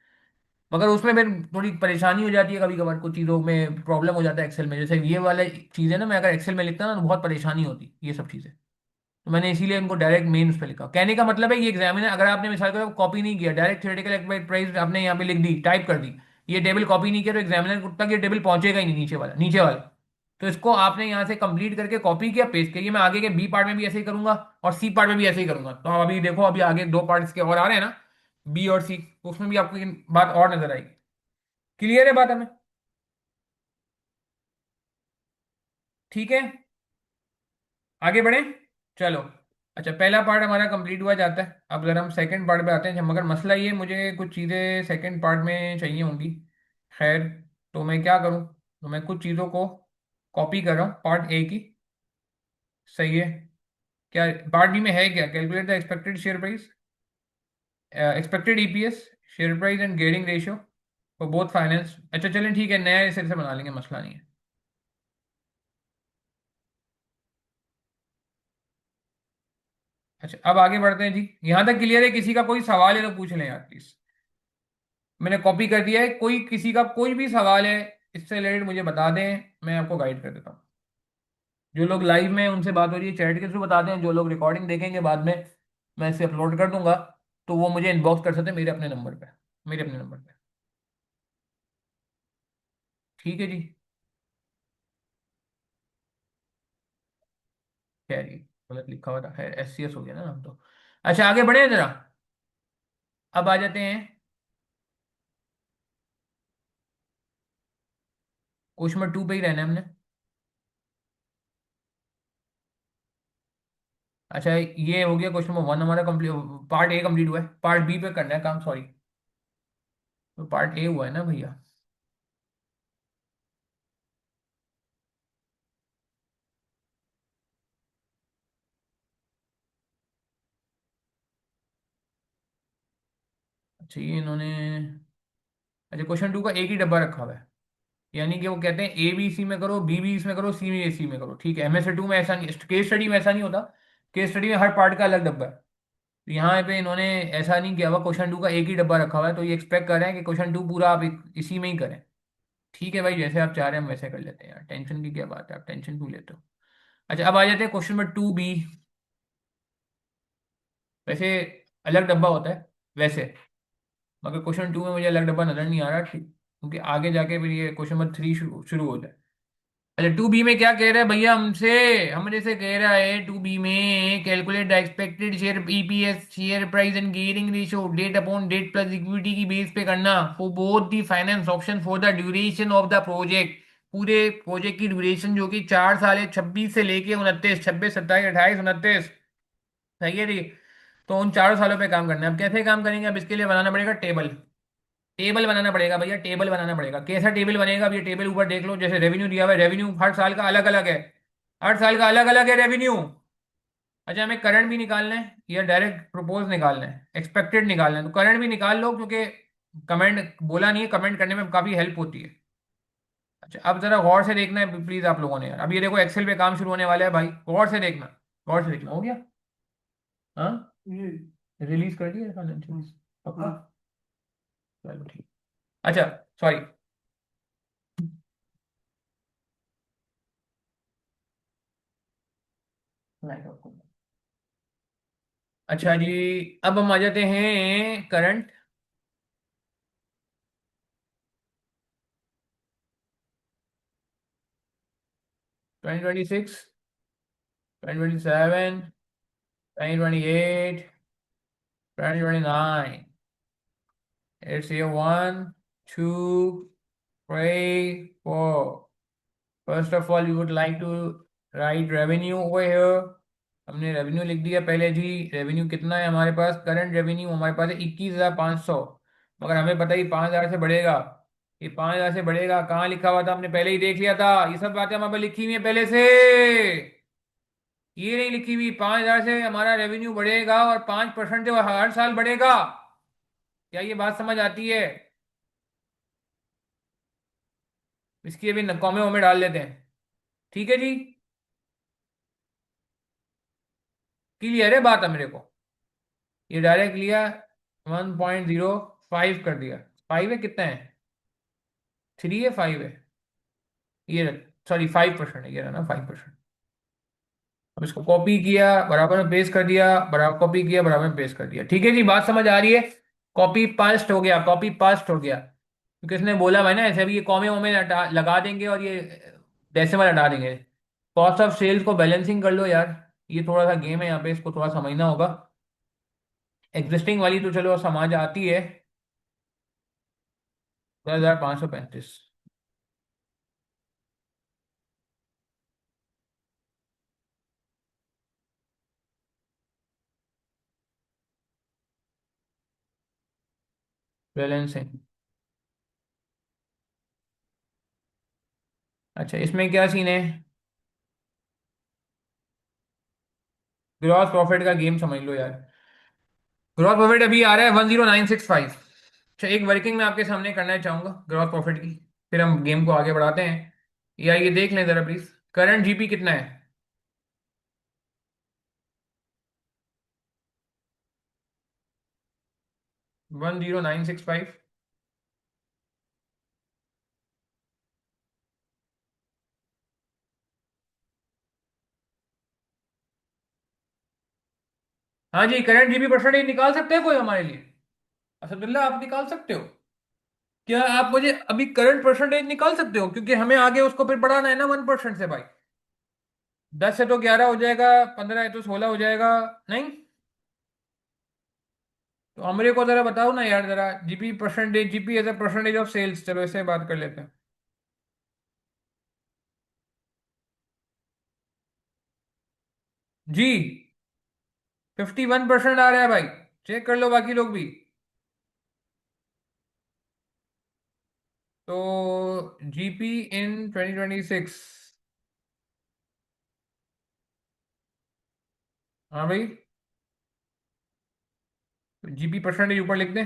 मगर उसमें फिर थोड़ी परेशानी हो जाती है, कभी कभार कुछ चीज़ों में प्रॉब्लम हो जाता है एक्सेल में, जैसे ये वाला चीज़ है ना, मैं अगर एक्सेल में लिखता ना तो बहुत परेशानी होती ये सब चीज़ें। तो मैंने इसीलिए इनको डायरेक्ट मेन उस पर लिखा। कहने का मतलब है ये एग्जामिनर, अगर आपने मिसाल के कॉपी नहीं किया, डायरेक्ट थ्योरेटिकल प्राइस आपने यहाँ पे लिख दी, टाइप कर दी, ये टेबल कॉपी नहीं किया, तो एग्जामिनर तक ये टेबल पहुंचेगा ही नहीं, नीचे वाला। तो इसको आपने यहाँ से कंप्लीट करके कॉपी किया, पेस्ट किया। ये मैं आगे के बी पार्ट में भी ऐसे ही करूंगा, और सी पार्ट में भी ऐसे ही करूंगा। तो आप अभी देखो, अभी आगे 2 पार्ट्स के और आ रहे हैं ना, बी और सी, तो उसमें भी आपको ये बात और नजर आएगी। क्लियर है बात हमें, ठीक है। आगे बढ़े, चलो। अच्छा, पहला पार्ट हमारा कंप्लीट हुआ जाता है, अब जरा हम सेकंड पार्ट पे आते हैं। मगर मसला ये, मुझे कुछ चीज़ें सेकंड पार्ट में चाहिए होंगी। खैर, तो मैं क्या करूं, तो मैं कुछ चीज़ों को कॉपी कर रहा हूँ पार्ट ए की। सही है। क्या पार्ट बी में है, क्या calculate the expected share price, expected EPS, share price and gearing ratio for both finance. अच्छा चलें, ठीक है, नया सिरे से बना लेंगे, मसला नहीं है। अच्छा, अब आगे बढ़ते हैं जी, यहां तक क्लियर है? किसी का कोई सवाल है तो पूछ लें यार प्लीज। मैंने कॉपी कर दिया है, कोई किसी का कोई भी सवाल है इससे रिलेटेड मुझे बता दें, मैं आपको गाइड कर देता हूँ। जो लोग लाइव में हैं, उनसे बात हो रही है, चैट के थ्रू बता दें। जो लोग रिकॉर्डिंग देखेंगे बाद में, मैं इसे अपलोड कर दूंगा, तो वो मुझे इनबॉक्स कर सकते हैं मेरे अपने नंबर पे। ठीक है जी। खैर, ये गलत लिखा हुआ था, खैर एस हो गया ना नाम तो। अच्छा, आगे बढ़े जरा। अब आ जाते हैं क्वेश्चन नंबर 2 पे ही रहना है हमने। अच्छा, ये हो गया क्वेश्चन नंबर 1 हमारा कंप्लीट, पार्ट ए कंप्लीट हुआ है। पार्ट बी पे करना है काम, सॉरी। तो पार्ट ए हुआ है ना भैया। अच्छा, ये इन्होंने, अच्छा क्वेश्चन 2 का एक ही डब्बा रखा हुआ है, यानी कि वो कहते हैं ए बी सी में करो, बी बी इसमें करो, सी में ए सी में करो। ठीक है, एमएसए 2 में ऐसा नहीं, केस स्टडी में ऐसा नहीं होता। केस स्टडी में हर पार्ट का अलग डब्बा है। तो यहाँ पे इन्होंने ऐसा नहीं किया हुआ, क्वेश्चन 2 का एक ही डब्बा रखा हुआ है, तो ये एक्सपेक्ट कर रहे हैं कि क्वेश्चन 2 पूरा आप इसी में ही करें। ठीक है भाई, जैसे आप चाह रहे हैं हम वैसे कर लेते हैं यार, टेंशन की क्या बात है, आप टेंशन क्यों लेते हो। अच्छा, अब आ जाते हैं क्वेश्चन नंबर 2 बी। वैसे अलग डब्बा होता है वैसे, मगर क्वेश्चन 2 में मुझे अलग डब्बा नजर नहीं आ रहा, ठीक, क्योंकि आगे जाके फिर ये क्वेश्चन नंबर 3 शुरू शुरू हो जाए। अच्छा, 2 बी में क्या कह रहा है भैया हमसे, हमरे से कह रहा है 2 बी में calculate the expected share EPS, share price and gearing ratio, debt upon debt plus equity की बेस पे करना for both the finance option for the duration of the project. पूरे प्रोजेक्ट की ड्यूरेशन जो कि 4 साल है, 26 से लेके 29, 26, 27, 28, 29। सही है जी। तो उन 4 सालों पे काम करना है। अब कैसे काम करेंगे, अब इसके लिए बनाना पड़ेगा टेबल। टेबल बनाना पड़ेगा भैया, टेबल बनाना पड़ेगा। कैसा टेबल बनेगा, अब ये टेबल ऊपर देख लो, जैसे रेवेन्यू दिया हुआ है, रेवेन्यू हर साल का अलग अलग है, हर साल का अलग अलग है रेवेन्यू। अच्छा, हमें करंट भी निकालना है या डायरेक्ट प्रोपोज निकालना है, एक्सपेक्टेड निकालना है, तो करंट भी निकाल लो, क्योंकि कमेंट बोला नहीं है, कमेंट करने में काफी हेल्प होती है। अच्छा, अब जरा गौर से देखना है प्लीज आप लोगों ने यार, अब ये देखो एक्सेल पे काम शुरू होने वाला है भाई, गौर से देखना, गौर से देखना। हो गया, हाँ, रिलीज कर दिया फाइनेंशियल, पक्का, चलो ठीक। अच्छा, सॉरी, अच्छा जी, अब हम आ जाते हैं current. 2026, 2027, 2028, 2029। It's year one, two, three, four. First of all, you would like to write revenue over here. हमने रेवेन्यू लिख दिया पहले जी। रेवेन्यू कितना है हमारे पास? करंट रेवेन्यू हमारे पास है 21,500। मगर हमें पता ही 5,000 से बढ़ेगा। ये 5,000 से बढ़ेगा, कहाँ लिखा हुआ था? हमने पहले ही देख लिया था। ये सब बातें हमारे पास लिखी हुई है पहले से। ये नहीं लिखी हुई 5,000 से हमारा रेवेन्यू बढ़ेगा और 5% जो हर साल बढ़ेगा। क्या ये बात समझ आती है? इसकी अभी कॉमे वॉमे डाल लेते हैं। ठीक है जी। क्लियर है बात है मेरे को? ये डायरेक्ट लिया, 1.05 कर दिया। 5 है, कितना है? 3 है, 5 है? ये सॉरी 5% है, ये रहा ना 5%। अब इसको कॉपी किया, बराबर में पेस्ट कर दिया, बराबर कॉपी किया, बराबर में पेस्ट कर दिया। ठीक है जी, बात समझ आ रही है? कॉपी पास्ट हो गया, कॉपी पास्ट हो गया। क्योंकि इसने बोला भाई ना ऐसे, अभी ये कॉमे वॉमे लगा देंगे और ये डेसिमल हटा देंगे। कॉस्ट ऑफ सेल्स को बैलेंसिंग कर लो यार। ये थोड़ा सा गेम है यहाँ पे, इसको थोड़ा समझना होगा। एग्जिस्टिंग वाली तो चलो समझ आती है। 10,535। बैलेंसिंग। अच्छा, इसमें क्या सीन है? ग्रॉस प्रॉफिट का गेम समझ लो यार। ग्रॉस प्रॉफिट अभी आ रहा है 10,965। अच्छा, एक वर्किंग में आपके सामने करना चाहूंगा ग्रॉस प्रॉफिट की। फिर हम गेम को आगे बढ़ाते हैं। या ये देख लें जरा प्लीज, करंट जीपी कितना है? 10,965। हाँ जी, करंट जीबी परसेंटेज निकाल सकते हैं कोई हमारे लिए? असदुल्ला, आप निकाल सकते हो? क्या आप मुझे अभी करंट परसेंटेज निकाल सकते हो? क्योंकि हमें आगे उसको फिर बढ़ाना है ना 1% से भाई। 10 से तो 11 हो जाएगा, 15 है तो 16 हो जाएगा। नहीं? तो हमरे को जरा बताओ ना यार, जरा GP percentage, GP as a percentage of sales, चलो ऐसे बात कर लेते हैं। जी, 51% आ रहा है भाई। चेक कर लो बाकी लोग भी। तो जीपी इन 2026। हाँ भाई, जीपी परसेंटेज ऊपर लिख दें।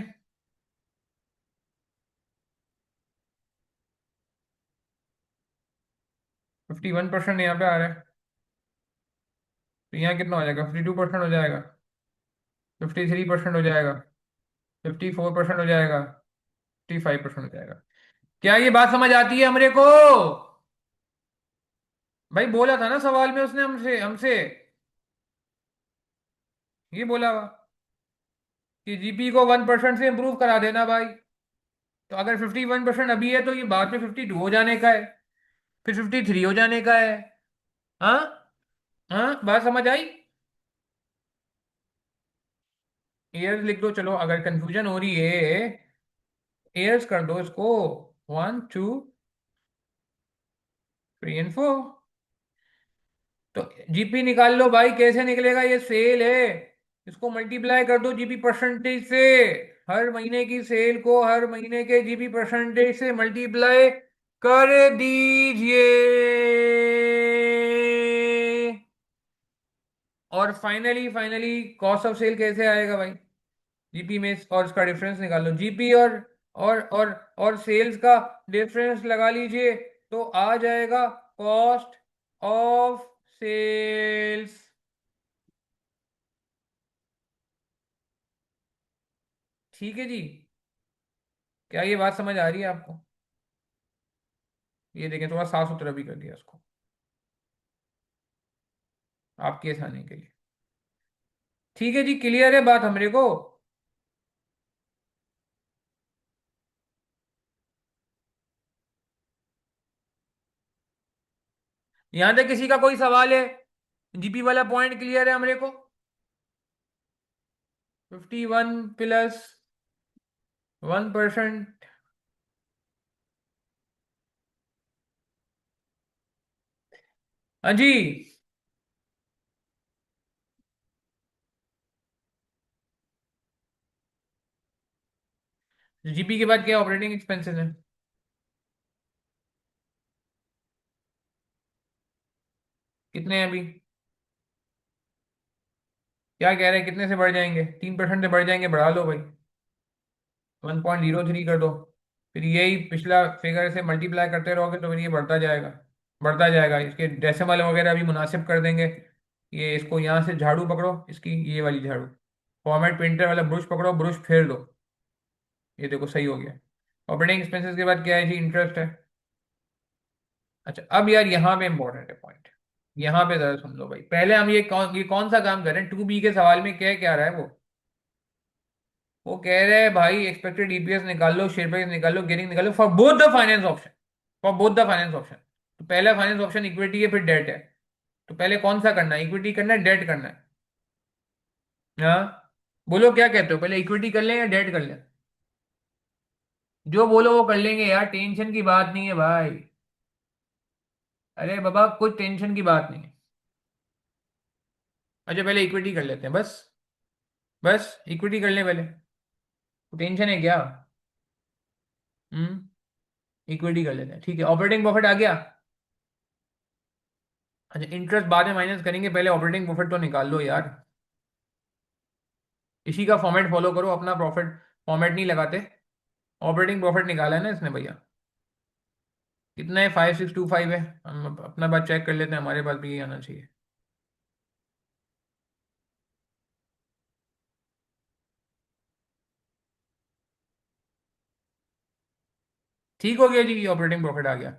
51% यहाँ पे आ रहा है। तो यहाँ कितना हो जाएगा? 52% हो जाएगा, 53% हो जाएगा, 54% हो जाएगा, 55% हो जाएगा। क्या ये बात समझ आती है हमरे को? भाई बोला था ना सवाल में उसने हमसे हमसे ये बोला हुआ कि जीपी को 1% से इंप्रूव करा देना भाई। तो अगर 51% अभी है तो ये बाद में 52 हो जाने का है, फिर 53 हो जाने का है। हाँ? हाँ, बात समझ आई? एयर्स लिख दो चलो, अगर कंफ्यूजन हो रही है एयर्स कर दो इसको। 1, 2, 3 और 4। तो जीपी निकाल लो भाई, कैसे निकलेगा? ये सेल है, इसको मल्टीप्लाई कर दो जीपी परसेंटेज से। हर महीने की सेल को हर महीने के जीपी परसेंटेज से मल्टीप्लाई कर दीजिए। और finally finally cost of sale कैसे आएगा भाई? जीपी में और इसका डिफरेंस निकाल लो। जीपी और सेल्स का डिफरेंस लगा लीजिए, तो आ जाएगा कॉस्ट ऑफ सेल्स। ठीक है जी। क्या ये बात समझ आ रही है आपको? ये देखें, थोड़ा साफ सुथरा भी कर दिया उसको आपके आसानी के लिए। ठीक है जी, क्लियर है बात हमरे को। यहां तक किसी का कोई सवाल है? जीपी वाला पॉइंट क्लियर है हमरे को? 51 प्लस 1%। हाँ जी। जीपी के बाद क्या ऑपरेटिंग एक्सपेंसेस है? कितने हैं अभी? क्या कह रहे हैं, कितने से बढ़ जाएंगे? 3% से बढ़ जाएंगे, बढ़ा लो भाई। 1.03 कर दो। फिर यही पिछला फिगर से मल्टीप्लाई करते रहोगे तो फिर ये बढ़ता जाएगा। बढ़ता जाएगा, इसके डेसिमल वगैरह भी मुनासिब कर देंगे। ये इसको यहाँ से झाड़ू पकड़ो, इसकी ये वाली झाड़ू, फॉर्मेट प्रिंटर वाला ब्रश पकड़ो, ब्रश फेर दो। ये देखो सही हो गया। ऑपरेटिंग एक्सपेंसेस के बाद क्या है जी? इंटरेस्ट है। अच्छा, अब यार यहाँ पे इंपॉर्टेंट है पॉइंट। यहाँ पे जरा सुन लो भाई, पहले हम ये कौन सा काम कर रहे हैं? 2B के सवाल में क्या क्या रहा है वो कह रहे हैं भाई एक्सपेक्टेड ईपीएस निकाल लो, शेयर प्राइस निकाल लो, गेनिंग निकाल लो for both the finance option. For both the finance option. तो पहला फाइनेंस ऑप्शन इक्विटी है, फिर डेट है। तो पहले कौन सा करना है? इक्विटी करना है, डेट करना है? हाँ, बोलो क्या कहते हो, पहले इक्विटी कर लें या डेट कर लें? जो बोलो वो कर लेंगे यार, टेंशन की बात नहीं है भाई। अरे बाबा, कुछ टेंशन की बात नहीं है। अच्छा, पहले इक्विटी कर लेते हैं बस। बस इक्विटी कर लें पहले। टेंशन है क्या? हम्म। इक्विटी कर लेते हैं, ठीक है। ऑपरेटिंग प्रॉफिट आ गया। अच्छा, इंटरेस्ट बाद में माइनस करेंगे, पहले ऑपरेटिंग प्रॉफिट तो निकाल लो यार। इसी का फॉर्मेट फॉलो करो, अपना प्रॉफिट फॉर्मेट नहीं लगाते। ऑपरेटिंग प्रॉफिट निकाला है ना इसने भैया। कितना है? 5625 है। हम अपना बात चेक कर लेते हैं, हमारे पास भी ये आना चाहिए। ठीक हो गया जी, ये ऑपरेटिंग प्रॉफिट आ गया।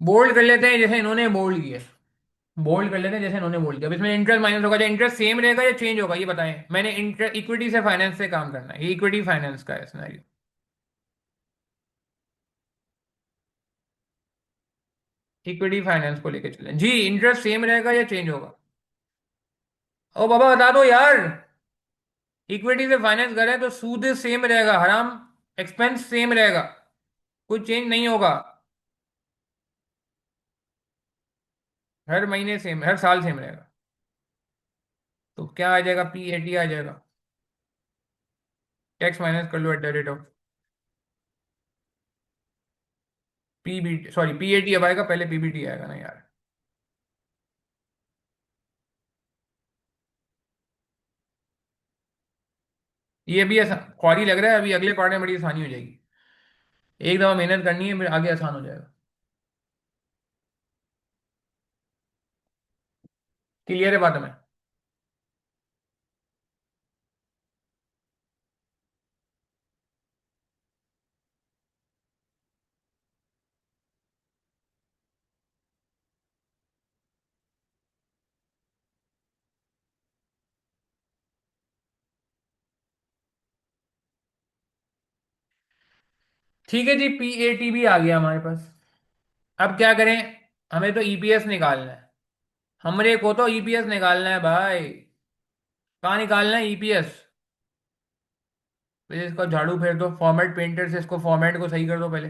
बोल्ड कर लेते हैं जैसे इन्होंने बोल्ड किया। बोल्ड कर लेते हैं जैसे इन्होंने बोल्ड किया। अब इसमें इंटरेस्ट माइनस होगा, इंटरेस्ट सेम रहेगा या चेंज होगा ये बताएं। मैंने इंटर इक्विटी से फाइनेंस से काम करना है, ये इक्विटी फाइनेंस का है सिनेरियो। इक्विटी फाइनेंस को लेके चलें जी, इंटरेस्ट सेम रहेगा या चेंज होगा? ओ बाबा बता दो यार। इक्विटी से फाइनेंस करें तो सूद सेम रहेगा हराम। एक्सपेंस सेम रहेगा। कोई चेंज नहीं होगा। हर महीने सेम, हर साल सेम रहेगा। तो क्या आ जाएगा? P80 आ जाएगा। टैक्स माइनस कर लो at the rate of PBT, sorry P80 अब आएगा, पहले पीबीटी आएगा ना यार। ये भी ऐसा ख्वारी लग रहा है, अभी अगले पार्ट में बड़ी आसानी हो जाएगी। एक दफा मेहनत करनी है, फिर आगे आसान हो जाएगा। क्लियर है बात हमें? ठीक है जी, P80 भी आ गया हमारे पास। अब क्या करें? हमें तो ईपीएस निकालना है। हमरे को तो ईपीएस निकालना है भाई। कहाँ निकालना है ईपीएस? पहले इसको झाड़ू फेर दो, फॉर्मेट पेंटर से इसको फॉर्मेट को सही कर दो पहले।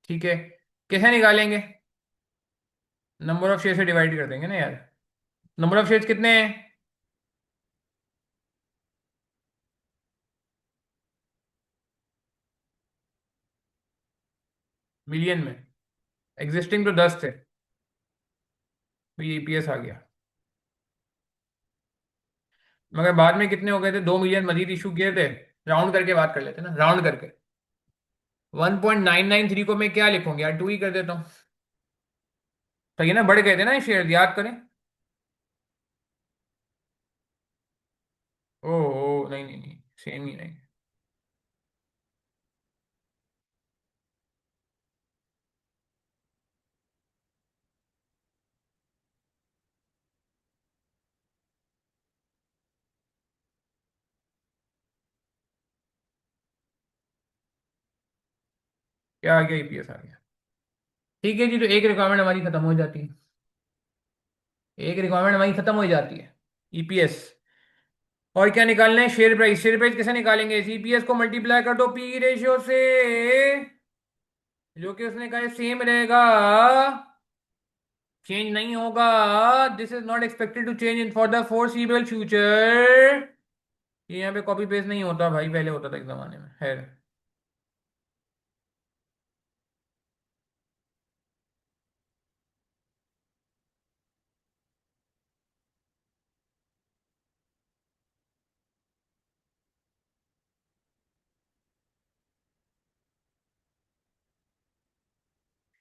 ठीक है, कैसे निकालेंगे? नंबर ऑफ शेयर से डिवाइड कर देंगे ना यार। नंबर ऑफ शेयर्स कितने हैं? मिलियन में। एग्जिस्टिंग तो 10 थे, तो ये ईपीएस आ गया। मगर बाद में कितने हो गए थे? 2 मिलियन मजीद इशू किए थे। राउंड करके बात कर लेते हैं ना, राउंड करके। 1993 को मैं क्या लिखूंगा यार, 2 ही कर देता हूँ। तो ये ना बढ़ गए थे ना शेयर, याद करें। ओह नहीं नहीं नहीं, सेम ही नहीं। क्या आ गया? ईपीएस आ गया। ठीक है जी, तो एक रिक्वायरमेंट हमारी खत्म हो जाती है। एक रिक्वायरमेंट हमारी खत्म हो जाती है, ईपीएस। और क्या निकालना है? Share price. शेयर प्राइस कैसे निकालेंगे? ईपीएस को मल्टीप्लाई कर दो पी रेशियो से, जो कि उसने कहा सेम रहेगा, चेंज नहीं होगा। This is not expected to change in for the foreseeable future. ये यहाँ पे कॉपी पेस्ट नहीं होता भाई, पहले होता था एक जमाने में। खैर,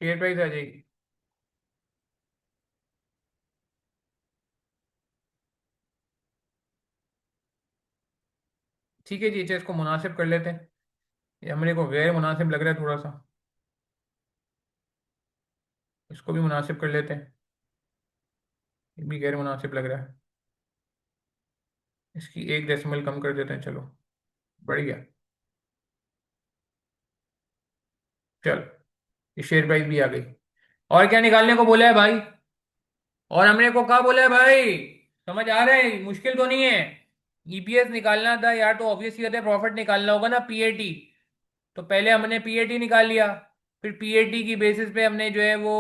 शेयर प्राइस आ जाएगी। ठीक है जी, अच्छा इसको मुनासिब कर लेते हैं। ये हमरे को गैर मुनासिब लग रहा है थोड़ा सा, इसको भी मुनासिब कर लेते हैं। ये भी गैर मुनासिब लग रहा है, इसकी एक डेसिमल कम कर देते हैं, चलो। बढ़िया। चल, ये शेयर प्राइस भी आ गई। और क्या निकालने को बोला है भाई? और हमने को क्या बोला है भाई? समझ आ रहा है? मुश्किल तो नहीं है। ईपीएस निकालना था यार, तो ऑब्वियस ही होता है प्रॉफिट निकालना होगा ना, पीएटी। तो पहले हमने पीएटी निकाल लिया, फिर पीएटी की बेसिस पे हमने जो है वो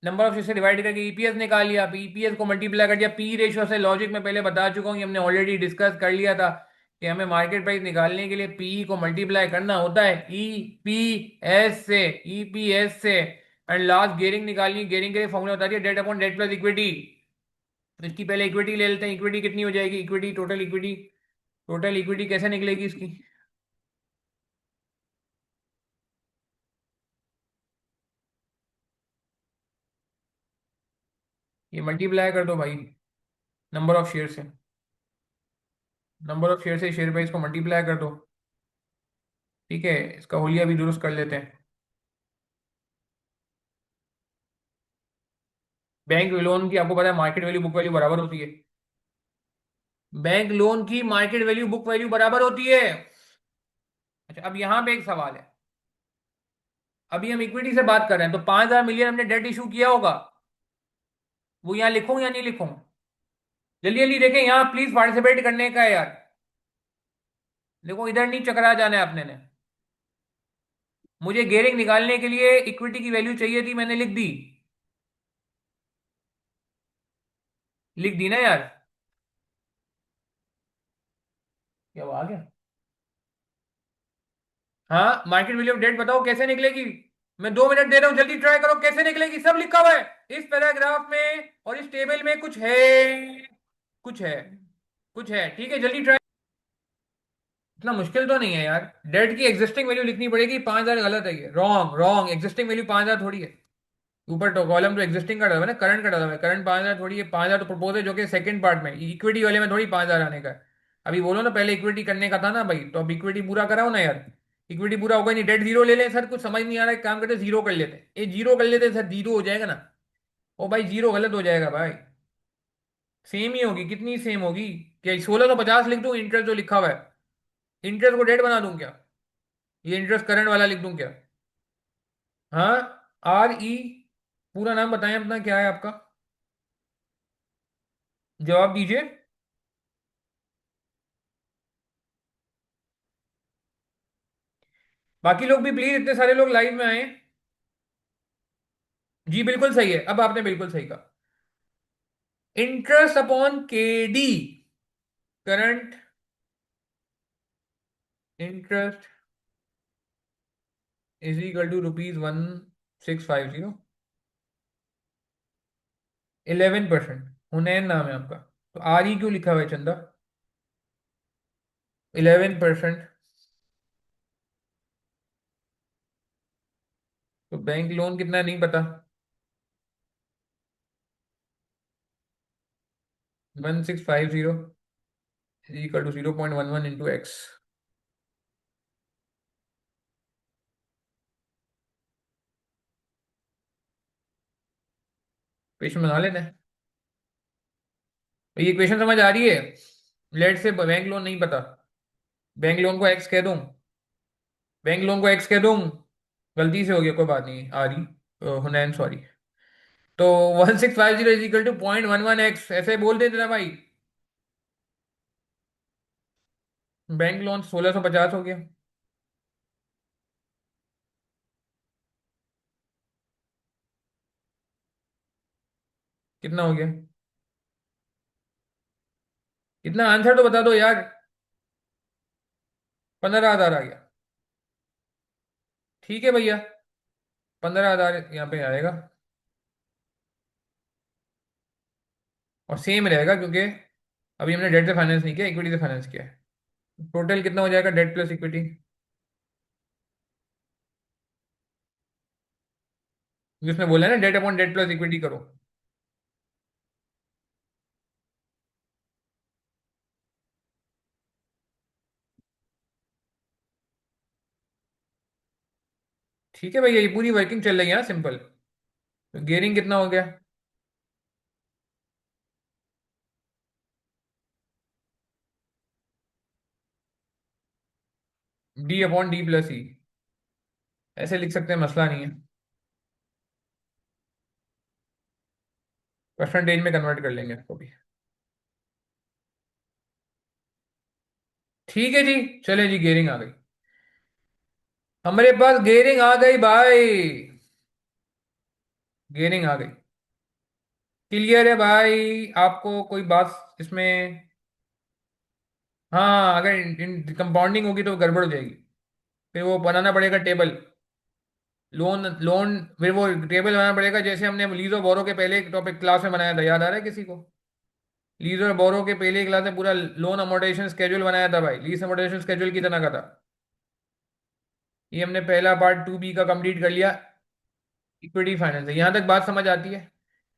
नंबर ऑफ शेयर से डिवाइड करके ईपीएस निकाल लिया, ईपीएस को मल्टीप्लाई कर दिया पी रेशियो से। लॉजिक में पहले बता चुका हूँ, ये हमने ऑलरेडी डिस्कस कर लिया था कि हमें मार्केट प्राइस निकालने के लिए पी को मल्टीप्लाई करना होता है ईपीएस से, ईपीएस से। एंड लास्ट गेयरिंग निकालनी, गेयरिंग के लिए फॉर्मूला बता दिया, debt upon debt plus equity. तो इसकी पहले इक्विटी ले लेते हैं। इक्विटी कितनी हो जाएगी? Equity, total equity, total equity कैसे निकलेगी इसकी? ये मल्टीप्लाई कर दो भाई नंबर ऑफ शेयर से, नंबर ऑफ शेयर से शेयर प्राइस को मल्टीप्लाई कर दो। ठीक है, इसका होलिया भी दुरुस्त कर लेते हैं। बैंक लोन की आपको पता है मार्केट वैल्यू बुक वैल्यू बराबर होती है। बैंक लोन की मार्केट वैल्यू बुक वैल्यू बराबर होती है। अच्छा, अब यहां पे एक सवाल है। अभी हम इक्विटी से बात कर रहे हैं, तो 5,000 मिलियन हमने डेट इशू किया होगा, वो यहां लिखूं या नहीं लिखूं? जल्दी जल्दी देखें, यहां प्लीज पार्टिसिपेट करने का है यार। देखो, इधर नहीं चकरा जाना है अपने ने। मुझे गेयरिंग निकालने के लिए इक्विटी की वैल्यू चाहिए थी, मैंने लिख दी। लिख दी ना यार? क्या वो आ गया? हाँ, मार्केट वैल्यू ऑफ डेट बताओ कैसे निकलेगी। मैं 2 मिनट दे रहा हूं, जल्दी ट्राई करो कैसे निकलेगी। सब लिखा हुआ है इस पैराग्राफ में और इस टेबल में, कुछ है, कुछ है, कुछ है। ठीक है, जल्दी ट्राई। इतना मुश्किल तो नहीं है यार। डेट की एग्जिस्टिंग वैल्यू लिखनी पड़ेगी। 5,000 गलत है, ये रॉन्ग, रॉन्ग। एग्जिस्टिंग वैल्यू 5,000 थोड़ी है। ऊपर तो कॉलम तो एग्जिस्टिंग का डाला हुआ है ना, करंट का डाला हुआ है। करंट 5,000 थोड़ी है, 5,000 तो प्रपोज है, जो कि सेकंड पार्ट में, इक्विटी वाले में थोड़ी 5,000 आने का है। अभी बोलो ना, पहले इक्विटी करने का था ना भाई, तो अब इक्विटी पूरा कराओ ना यार। इक्विटी पूरा होगा नहीं, डेट जीरो ले लें सर, कुछ समझ नहीं आ रहा है, काम करते जीरो कर लेते हैं। ये जीरो कर लेते हैं सर, जीरो हो जाएगा ना। ओ भाई, जीरो गलत हो जाएगा भाई। सेम ही होगी, कितनी सेम होगी? क्या 1650 लिख दूं इंटरेस्ट जो लिखा हुआ है? इंटरेस्ट को डेट बना दूं क्या? ये इंटरेस्ट करंट वाला लिख दूं क्या? हाँ। आर ई, पूरा नाम बताएं अपना, क्या है आपका? जवाब दीजिए। बाकी लोग भी प्लीज, इतने सारे लोग लाइव में आए। जी बिल्कुल सही है, अब आपने बिल्कुल सही कहा। Interest upon K D, current interest is equal to ₹1650। 11%। Hunain नाम है आपका, तो आर ई क्यों लिखा हुआ है चंदा? 11%। तो बैंक लोन कितना है नहीं पता? 1650 is equal to 0.11 into x. Question बना लेना है। तो ये क्वेश्चन समझ आ रही है? लेट से बैंक लोन नहीं पता, बैंक लोन को एक्स कह दूं, बैंक लोन को एक्स कह दूं, गलती से हो गया, कोई बात नहीं, आ रही हुनैन, सॉरी। तो 1650 इज इक्वल टू 0.11x, ऐसे बोल देते ना भाई। बैंक लोन 1650 हो गया। कितना हो गया? कितना, आंसर तो बता दो यार। 15,000 आ गया। ठीक है भैया, 15,000 यहाँ पे आएगा। और सेम रहेगा क्योंकि अभी हमने डेट से फाइनेंस नहीं किया, इक्विटी से फाइनेंस किया है। टोटल कितना हो जाएगा, डेट प्लस इक्विटी? जिसमें बोला है ना debt upon debt plus equity करो। ठीक है भैया, ये पूरी वर्किंग चल रही है ना, सिंपल। तो गेयरिंग कितना हो गया? डी अपॉन डी प्लस ई, ऐसे लिख सकते हैं, मसला नहीं है। परसेंटेज में कन्वर्ट कर लेंगे इसको भी। ठीक है जी। चले जी, गेयरिंग आ गई। हमारे पास गेयरिंग आ गई भाई। गेयरिंग आ गई। क्लियर है भाई आपको कोई बात इसमें? हाँ, अगर कंपाउंडिंग होगी तो गड़बड़ हो जाएगी। फिर वो बनाना पड़ेगा टेबल। लोन लोन फिर वो टेबल बनाना पड़ेगा, जैसे हमने लीज और बोरो के पहले एक टॉपिक क्लास में बनाया था, याद आ रहा है किसी को? लीज और बोरो के पहले क्लास में पूरा लोन अमोर्टाइजेशन स्केड्यूल बनाया था भाई, लीज अमोर्टाइजेशन स्केड्यूल की तरह का था। ये हमने पहला पार्ट 2B का कंप्लीट कर लिया। इक्विटी फाइनेंस, यहाँ तक बात समझ आती है?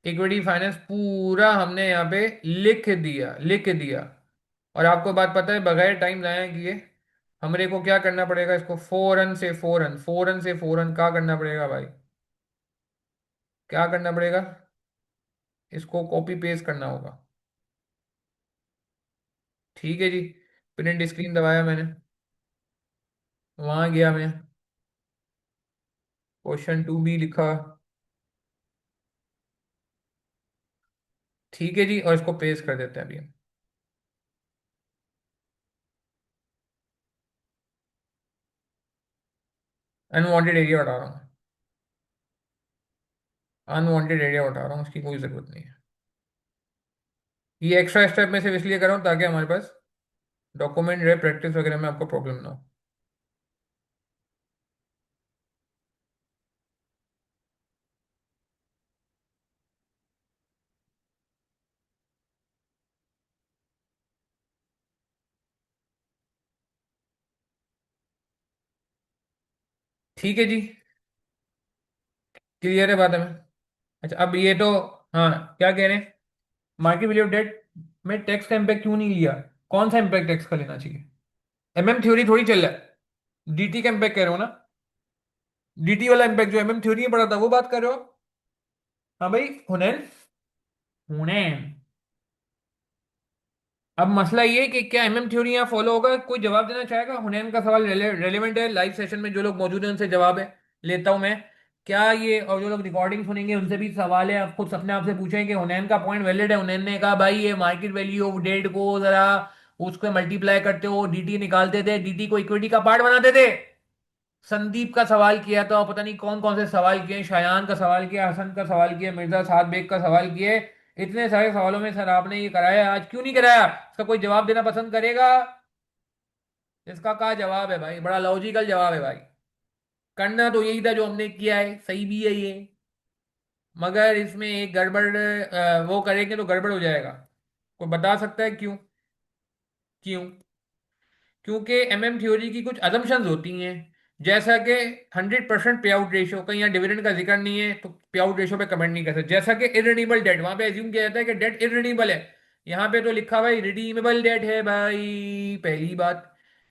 इक्विटी फाइनेंस पूरा हमने यहाँ पे लिख दिया, लिख दिया। और आपको बात पता है, बगैर टाइम जाया किए हमरे को क्या करना पड़ेगा, इसको फौरन से फौरन, फौरन से फौरन क्या करना पड़ेगा भाई? क्या करना पड़ेगा? इसको कॉपी पेस्ट करना होगा। ठीक है जी। प्रिंट स्क्रीन दबाया मैंने, वहां गया मैं, क्वेश्चन 2B लिखा। ठीक है जी, और इसको पेस्ट कर देते हैं अभी हम। अनवांटेड एरिया हटा रहा हूँ, अनवांटेड एरिया हटा रहा हूँ, उसकी कोई जरूरत नहीं है। ये एक्स्ट्रा स्टेप में से इसलिए कर रहा हूँ ताकि हमारे पास डॉक्यूमेंट रहे, प्रैक्टिस वगैरह में आपको प्रॉब्लम ना हो। ठीक है जी। क्लियर है बात हमें? अच्छा, अब ये तो, हाँ, क्या कह रहे हैं? मार्केट वैल्यू ऑफ डेट में टैक्स का इम्पैक्ट क्यों नहीं लिया? कौन सा इम्पैक्ट टैक्स का लेना चाहिए? थ्योरी थोड़ी चल रहा है, डीटी का इम्पैक्ट कह रहे हो ना? डीटी वाला इम्पैक्ट जो थ्योरी में पड़ा था वो बात कर रहे हो? हाँ भाई, हुनैन, हुनैन। अब मसला ये है कि क्या थ्योरी यहाँ फॉलो होगा? कोई जवाब देना चाहेगा? हुनैन का सवाल रेलेवेंट है, लाइव सेशन में जो लोग मौजूद हैं उनसे जवाब है, लेता हूं मैं। क्या ये, और जो लोग रिकॉर्डिंग सुनेंगे उनसे भी सवाल है, आप खुद अपने आप से पूछें कि हुनैन का पॉइंट वैलिड है? हुनैन ने कहा भाई ये मार्केट वैल्यू ऑफ डेट को जरा उसको मल्टीप्लाई करते हो, डीटी निकालते थे, डीटी को इक्विटी का पार्ट बनाते थे। संदीप का सवाल किया था, पता नहीं कौन कौन से सवाल किए, शायान का सवाल किया, हसन का सवाल किया, मिर्जा साद बेग का सवाल किए। इतने सारे सवालों में सर आपने ये कराया, आज क्यों नहीं कराया? इसका कोई जवाब देना पसंद करेगा? इसका क्या जवाब है भाई? बड़ा लॉजिकल जवाब है भाई। करना तो यही था जो हमने किया है, सही भी है ये। मगर इसमें एक गड़बड़, वो करेंगे तो गड़बड़ हो जाएगा। कोई बता सकता है क्यों? क्यों? क्योंकि थ्योरी की कुछ अजम्पशंस होती हैं, जैसा कि 100% पे आउट रेशियो, कहीं यहाँ डिविडेंड का जिक्र नहीं है तो पे आउट रेशियो पे कमेंट नहीं कर सकते। जैसा कि इरिडीमेबल डेट, वहां पे एज्यूम किया जाता है कि डेट इरिडीमेबल है, यहाँ पे तो लिखा हुआ है रिडीमेबल डेट है भाई, पहली बात।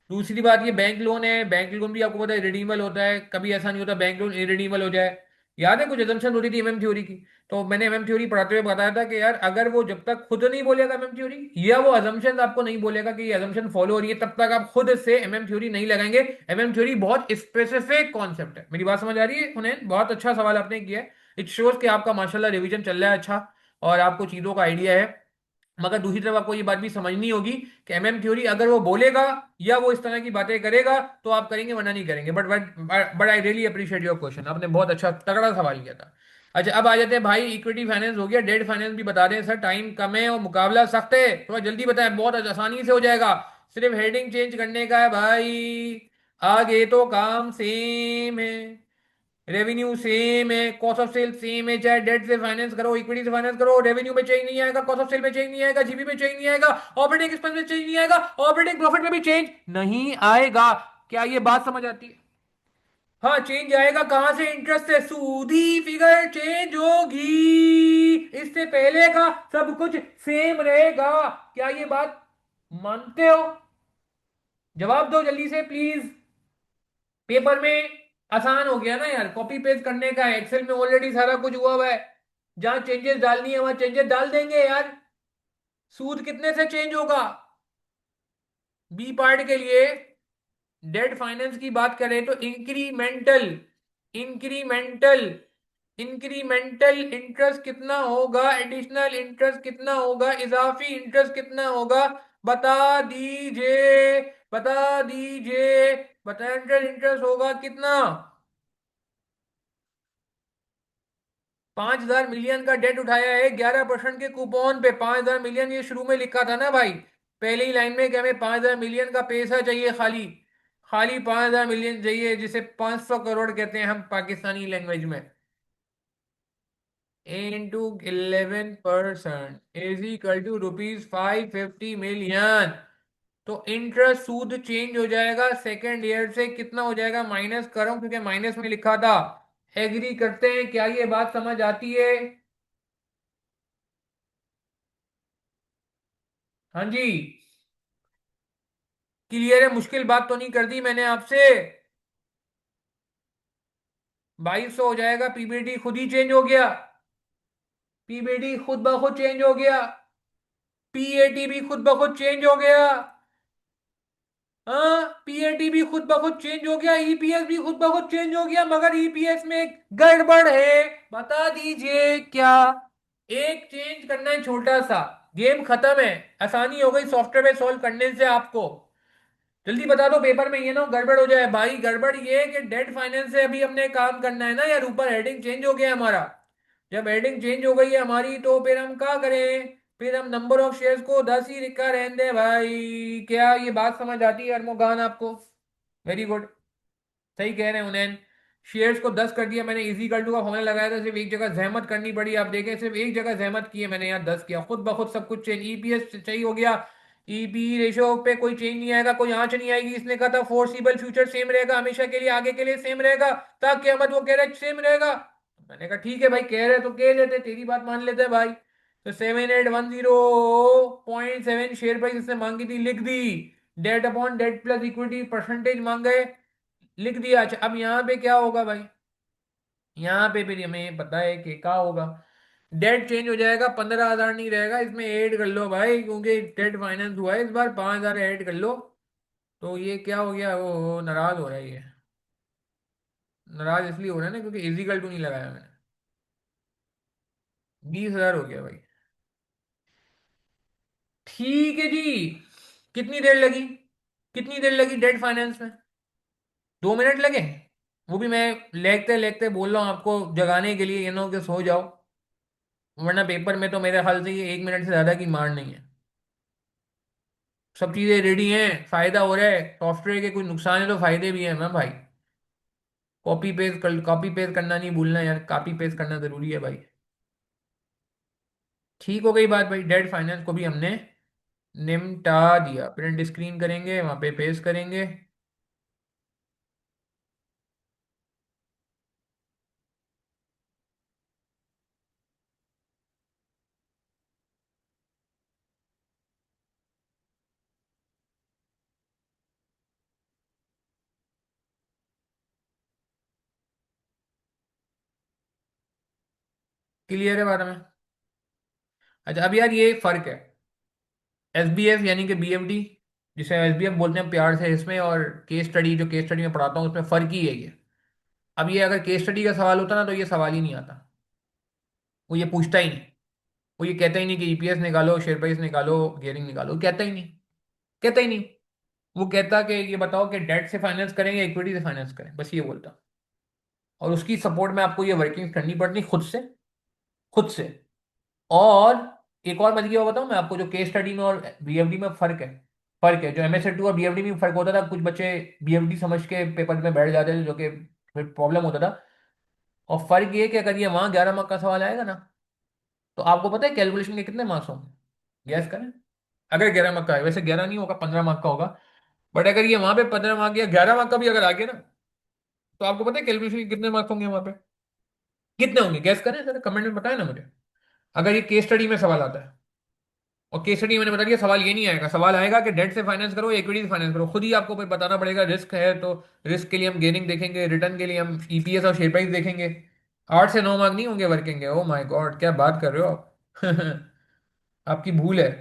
दूसरी बात, ये बैंक लोन है, बैंक लोन भी आपको पता है रिडीमेबल होता है, कभी ऐसा नहीं होता बैंक लोन इरिडीमेबल हो जाए। याद है कुछ एजम्पशन होती थी एमएम थ्योरी की। तो मैंने एमएम थ्योरी पढ़ाते हुए बताया था कि यार अगर वो जब तक खुद नहीं बोलेगा एमएम थ्योरी, या वो अजम्पशन आपको नहीं बोलेगा कि ये अजम्पशन फॉलो हो रही है, तब तक आप खुद से एमएम थ्योरी नहीं लगाएंगे। एमएम थ्योरी बहुत स्पेसिफिक कॉन्सेप्ट है। मेरी बात समझ आ रही है उन्हें? बहुत अच्छा सवाल आपने किया है। इट शोज कि आपका माशाल्लाह रिवीजन चल रहा है अच्छा, और आपको चीजों का आइडिया है। मगर दूसरी तरफ आपको ये बात भी समझनी होगी कि एमएम थ्योरी अगर वो बोलेगा या वो इस तरह की बातें करेगा तो आप करेंगे, वरना नहीं करेंगे। But I really appreciate your question, आपने बहुत अच्छा तगड़ा सवाल किया था। अच्छा, अब आ जाते हैं भाई, इक्विटी फाइनेंस हो गया, डेट फाइनेंस भी बता दें। सर टाइम कम है और मुकाबला सख्त है, थोड़ा जल्दी बताएं, बहुत आसानी से हो जाएगा। सिर्फ हेडिंग चेंज करने का है भाई, आगे तो काम सेम है। रेवेन्यू सेम है, कॉस्ट ऑफ सेल सेम है, चाहे डेट से फाइनेंस करो, इक्विटी से फाइनेंस करो, रेवेन्यू में चेंज नहीं आएगा, कॉस्ट ऑफ सेल में चेंज नहीं आएगा, जीबी में चेंज नहीं आएगा, ऑपरेटिंग एक्सपेंस में चेंज नहीं आएगा, ऑपरेटिंग प्रॉफिट में भी चेंज नहीं आएगा। क्या ये बात समझ आती है? हाँ, चेंज आएगा कहां से? इंटरेस्ट से। सूदी फिगर चेंज होगी, इससे पहले का सब कुछ सेम रहेगा। क्या ये बात मानते हो? जवाब दो जल्दी से प्लीज। पेपर में आसान हो गया ना यार, कॉपी पेस्ट करने का है, एक्सेल में ऑलरेडी सारा कुछ हुआ हुआ है। जहां चेंजेस डालनी है वहां चेंजेस डाल देंगे यार। सूद कितने से चेंज होगा? बी पार्ट के लिए डेट फाइनेंस की बात करें तो इंक्रीमेंटल, इंक्रीमेंटल इंक्रीमेंटल इंटरेस्ट कितना होगा, एडिशनल इंटरेस्ट कितना होगा, इजाफी इंटरेस्ट कितना होगा? बता दीजिए, बता दीजिए। बता, इंटरेस्ट होगा कितना? 5,000 मिलियन का डेट उठाया है 11% के कूपन पे। 5,000 मिलियन ये शुरू में लिखा था ना भाई, पहले ही लाइन में कि हमें 5,000 मिलियन का पैसा चाहिए, खाली खाली 5,000 मिलियन चाहिए, जिसे 500 करोड़ कहते हैं हम पाकिस्तानी लैंग्वेज में। Into 11% is equal to ₹550 million. तो इंटरेस्ट सूद चेंज हो जाएगा सेकेंड ईयर से, कितना हो जाएगा? माइनस करो क्योंकि माइनस में लिखा था। एग्री करते हैं? क्या ये बात समझ आती है? हाँ जी, क्लियर है? मुश्किल बात तो नहीं कर दी मैंने आपसे? 2,200 हो जाएगा, पीबीटी खुद ही चेंज हो गया। पीबीटी खुद ब खुद चेंज हो गया। पीएटी भी खुद ब खुद चेंज हो गया। हाँ, पीएटी भी खुद ब खुद चेंज हो गया, ईपीएस भी खुद ब खुद चेंज हो गया, मगर ईपीएस में एक गड़बड़ है। बता दीजिए क्या? एक चेंज करना है छोटा सा, गेम खत्म है। आसानी हो गई सॉफ्टवेयर में सॉल्व करने से आपको। जल्दी बता दो, पेपर में ये ना गड़बड़ हो जाए भाई। गड़बड़ ये है कि डेट फाइनेंस से अभी हमने काम करना है ना यार, ऊपर हेडिंग चेंज हो गया हमारा। जब हेडिंग चेंज हो गई है हमारी तो फिर हम क्या करें? फिर हम नंबर ऑफ शेयर्स को 10 ही लिखा रहने दे भाई। क्या ये बात समझ आती है अरमोगान आपको? वेरी गुड, सही कह रहे हैं उन्हें। शेयर्स को 10 कर दिया मैंने, इजी कर टू का फॉर्मूला लगाया था, सिर्फ एक जगह जहमत करनी पड़ी। आप देखें, सिर्फ एक जगह जहमत की है मैंने, यहाँ 10 किया, खुद ब खुद सब कुछ चेंज। ईपीएस सही हो गया, ईपी रेशो पे कोई चेंज नहीं आएगा, कोई आंच नहीं आएगी। इसने कहा था फोर्सिबल फ्यूचर सेम रहेगा हमेशा के लिए, आगे के लिए सेम रहेगा, ताकि अहमद वो कह रहे सेम रहेगा। मैंने कहा ठीक है भाई, कह रहे तो कह लेते, तेरी बात मान लेते भाई। तो 7,810.7 शेयर प्राइस इसने मांगी थी, लिख दी। Debt upon debt plus equity percentage मांगे, लिख दिया। अच्छा, अब यहाँ पे क्या होगा भाई? यहाँ पे फिर हमें पता है कि क्या होगा। डेट चेंज हो जाएगा, 15,000 नहीं रहेगा, इसमें ऐड कर लो भाई, क्योंकि डेट फाइनेंस हुआ है इस बार, 5,000 ऐड कर लो। तो ये क्या हो गया? वो नाराज हो रहा है ये। नाराज इसलिए हो रहा है ना क्योंकि इजिकल टू नहीं लगाया मैंने। 20,000 हो गया भाई। ठीक है जी। कितनी देर लगी? कितनी देर लगी डेट फाइनेंस में? 2 मिनट लगे? वो भी मैं लेटते लेटते बोल रहा हूँ आपको, जगाने के लिए, ये ना हो कि सो जाओ। वरना पेपर में तो मेरे ख्याल से ये 1 मिनट से ज्यादा की मार नहीं है। सब चीजें रेडी हैं, फायदा हो रहा है सॉफ्टवेयर के, कुछ नुकसान है तो फायदे भी है ना भाई। कॉपी पेस्ट करना नहीं भूलना यार, कॉपी पेस्ट करना जरूरी है भाई। ठीक हो गई बात भाई, डेट फाइनेंस को भी हमने निपटा दिया। प्रिंट स्क्रीन करेंगे, वहां पे पेस्ट करेंगे। क्लियर है बात में? अच्छा अब यार ये फर्क है, एसबीएफ यानी कि बीएफडी, जिसे एसबीएफ बोलते हैं प्यार से इसमें, और केस स्टडी जो केस स्टडी में पढ़ाता हूँ उसमें फ़र्क ही है ये। अब ये अगर केस स्टडी का सवाल होता ना तो ये सवाल ही नहीं आता, वो ये पूछता ही नहीं। वो ये कहता ही नहीं कि ईपीएस निकालो, शेयर प्राइस निकालो, गियरिंग निकालो, वो कहता ही नहीं, कहता ही नहीं। वो कहता कि ये बताओ कि डेट से फाइनेंस करें या इक्विटी से फाइनेंस करें, बस ये बोलता। और उसकी सपोर्ट में आपको ये वर्किंग करनी पड़ती खुद से, खुद से। और एक और मजे की बात बताऊं मैं आपको, जो केस स्टडी में और बीएफडी में फर्क है, फर्क है, जो एमएसए2 और बीएफडी में फर्क होता था, कुछ बच्चे बीएफडी समझ के पेपर में बैठ जाते थे जो कि फिर प्रॉब्लम होता था। और फर्क ये कि अगर ये वहां 11 मार्क का सवाल आएगा ना, तो आपको पता है कैलकुलेशन के कितने मार्क्स होंगे? गैस करें। अगर 11 मार्क का है, वैसे 11 नहीं होगा, 15 मार्क का होगा। बट अगर ये वहां पे 15 मार्क या 11 मार्क का भी अगर आ गया ना, तो आपको पता है कैलकुलेशन के कितने मार्क्स होंगे वहां पे? कितने होंगे गैस करें जरा, कमेंट में बताएं ना मुझे। अगर ये केस स्टडी में सवाल आता है, और केस स्टडी मैंने बता दिया सवाल ये नहीं आएगा, सवाल आएगा कि डेट से फाइनेंस करो या इक्विटी से फाइनेंस करो, खुद ही आपको फिर बताना पड़ेगा। रिस्क है तो रिस्क के लिए हम गेनिंग देखेंगे, रिटर्न के लिए हम ईपीएस और शेयर प्राइस देखेंगे। 8 से 9 मार्क नहीं होंगे वर्किंग के। ओ माय गॉड, क्या बात कर रहे हो आप आपकी भूल है।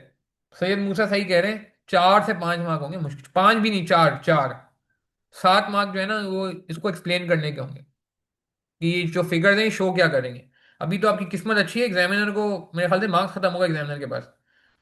सैयद मूसा सही कह रहे हैं, 4 से 5 मार्क होंगे मुश्किल, 5 भी नहीं, चार चार। 7 मार्क जो है ना वो इसको एक्सप्लेन करने के होंगे कि जो फिगर्स हैं शो क्या करेंगे। अभी तो आपकी किस्मत अच्छी है, एग्जामिनर को मेरे ख्याल से मार्क्स खत्म होगा एग्जामिनर के पास,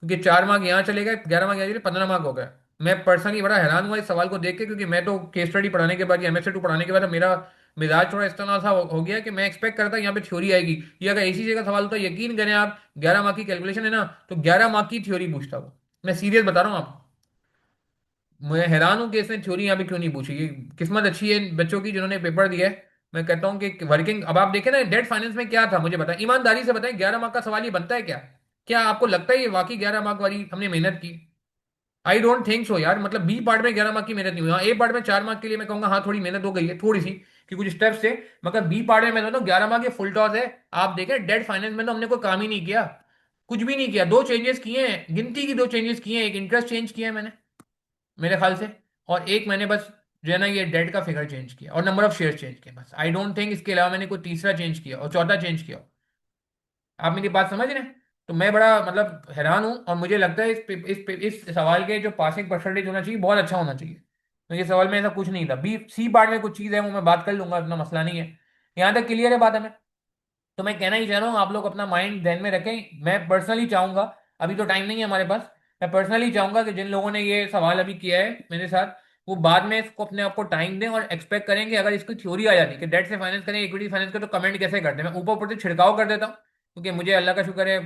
क्योंकि 4 मार्क यहाँ चले गए, 11 मार्क यहाँ चले, 15 मार्क हो गए। मैं पर्सनली बड़ा हैरान हुआ इस सवाल को देख के, क्योंकि मैं तो केस स्टडी पढ़ाने के बाद या एमएसए2 पढ़ाने के बाद मेरा मिजाज थोड़ा इस तरह सा हो गया कि मैं एक्सपेक्ट करता यहाँ पे थ्योरी आएगी। ये अगर इसी जगह सवाल होता, यकीन करें आप, 11 मार्क की कैलकुलेशन है ना, तो 11 मार्क की थ्योरी पूछता वो। मैं सीरियस बता रहा हूँ आपको। मैं हैरान हूं कि इसने थ्योरी यहाँ पे क्यों नहीं पूछी। ये किस्मत अच्छी है इन बच्चों की जिन्होंने पेपर दिया है। मैं कहता हूँ कि वर्किंग, अब आप देखें ना डेट फाइनेंस में क्या था, मुझे बताएं ईमानदारी से बताएं, 11 मार्क का सवाल ये बनता है क्या? क्या आपको लगता है ये वाकई 11 मार्क वाली हमने मेहनत की? आई डोंट थिंक सो यार। मतलब बी पार्ट में 11 मार्क की मेहनत नहीं हुई, हाँ ए पार्ट में 4 मार्क के लिए मैं कहूंगा हाँ थोड़ी मेहनत हो गई है, थोड़ी सी, कि कुछ स्टेप्स से। मगर बी पार्ट में मैं तो 11 मार्क ये फुल टॉस है। आप देखें डेट फाइनेंस में तो हमने कोई काम ही नहीं किया, कुछ भी नहीं किया। 2 चेंजेस किए हैं, गिनती की 2 चेंजेस किए हैं, एक इंटरेस्ट चेंज किया है मैंने मेरे ख्याल से, और एक मैंने बस जो है ना ये डेट का फिगर चेंज किया और नंबर ऑफ शेयर चेंज किया, बस। आई डोंट थिंक इसके अलावा मैंने कोई तीसरा चेंज किया और चौथा चेंज किया। आप मेरी बात समझ रहे हैं? तो मैं बड़ा मतलब हैरान हूं, और मुझे लगता है इस सवाल के जो पासिंग परसेंटेज होना चाहिए बहुत अच्छा होना चाहिए। तो ये सवाल में ऐसा कुछ नहीं था। बी सी पार्ट में कुछ चीज़ है वो मैं बात कर लूंगा, इतना मसला नहीं है। यहाँ तक क्लियर है बात हमें? तो मैं कहना ही चाह रहा हूँ आप लोग अपना माइंड ध्यान में रखें। मैं पर्सनली चाहूंगा, अभी तो टाइम नहीं है हमारे पास, मैं पर्सनली चाहूंगा कि जिन लोगों ने ये सवाल अभी किया है मेरे साथ, वो बाद में इसको अपने आप को टाइम दें और एक्सपेक्ट करें कि अगर इसकी थ्योरी आ जाती कि डेट से फाइनेंस करें इक्विटी फाइनेंस करें, तो कमेंट कैसे करते हैं। मैं ऊपर ऊपर से छिड़काव कर देता हूँ, क्योंकि मुझे अल्लाह का शुक्र है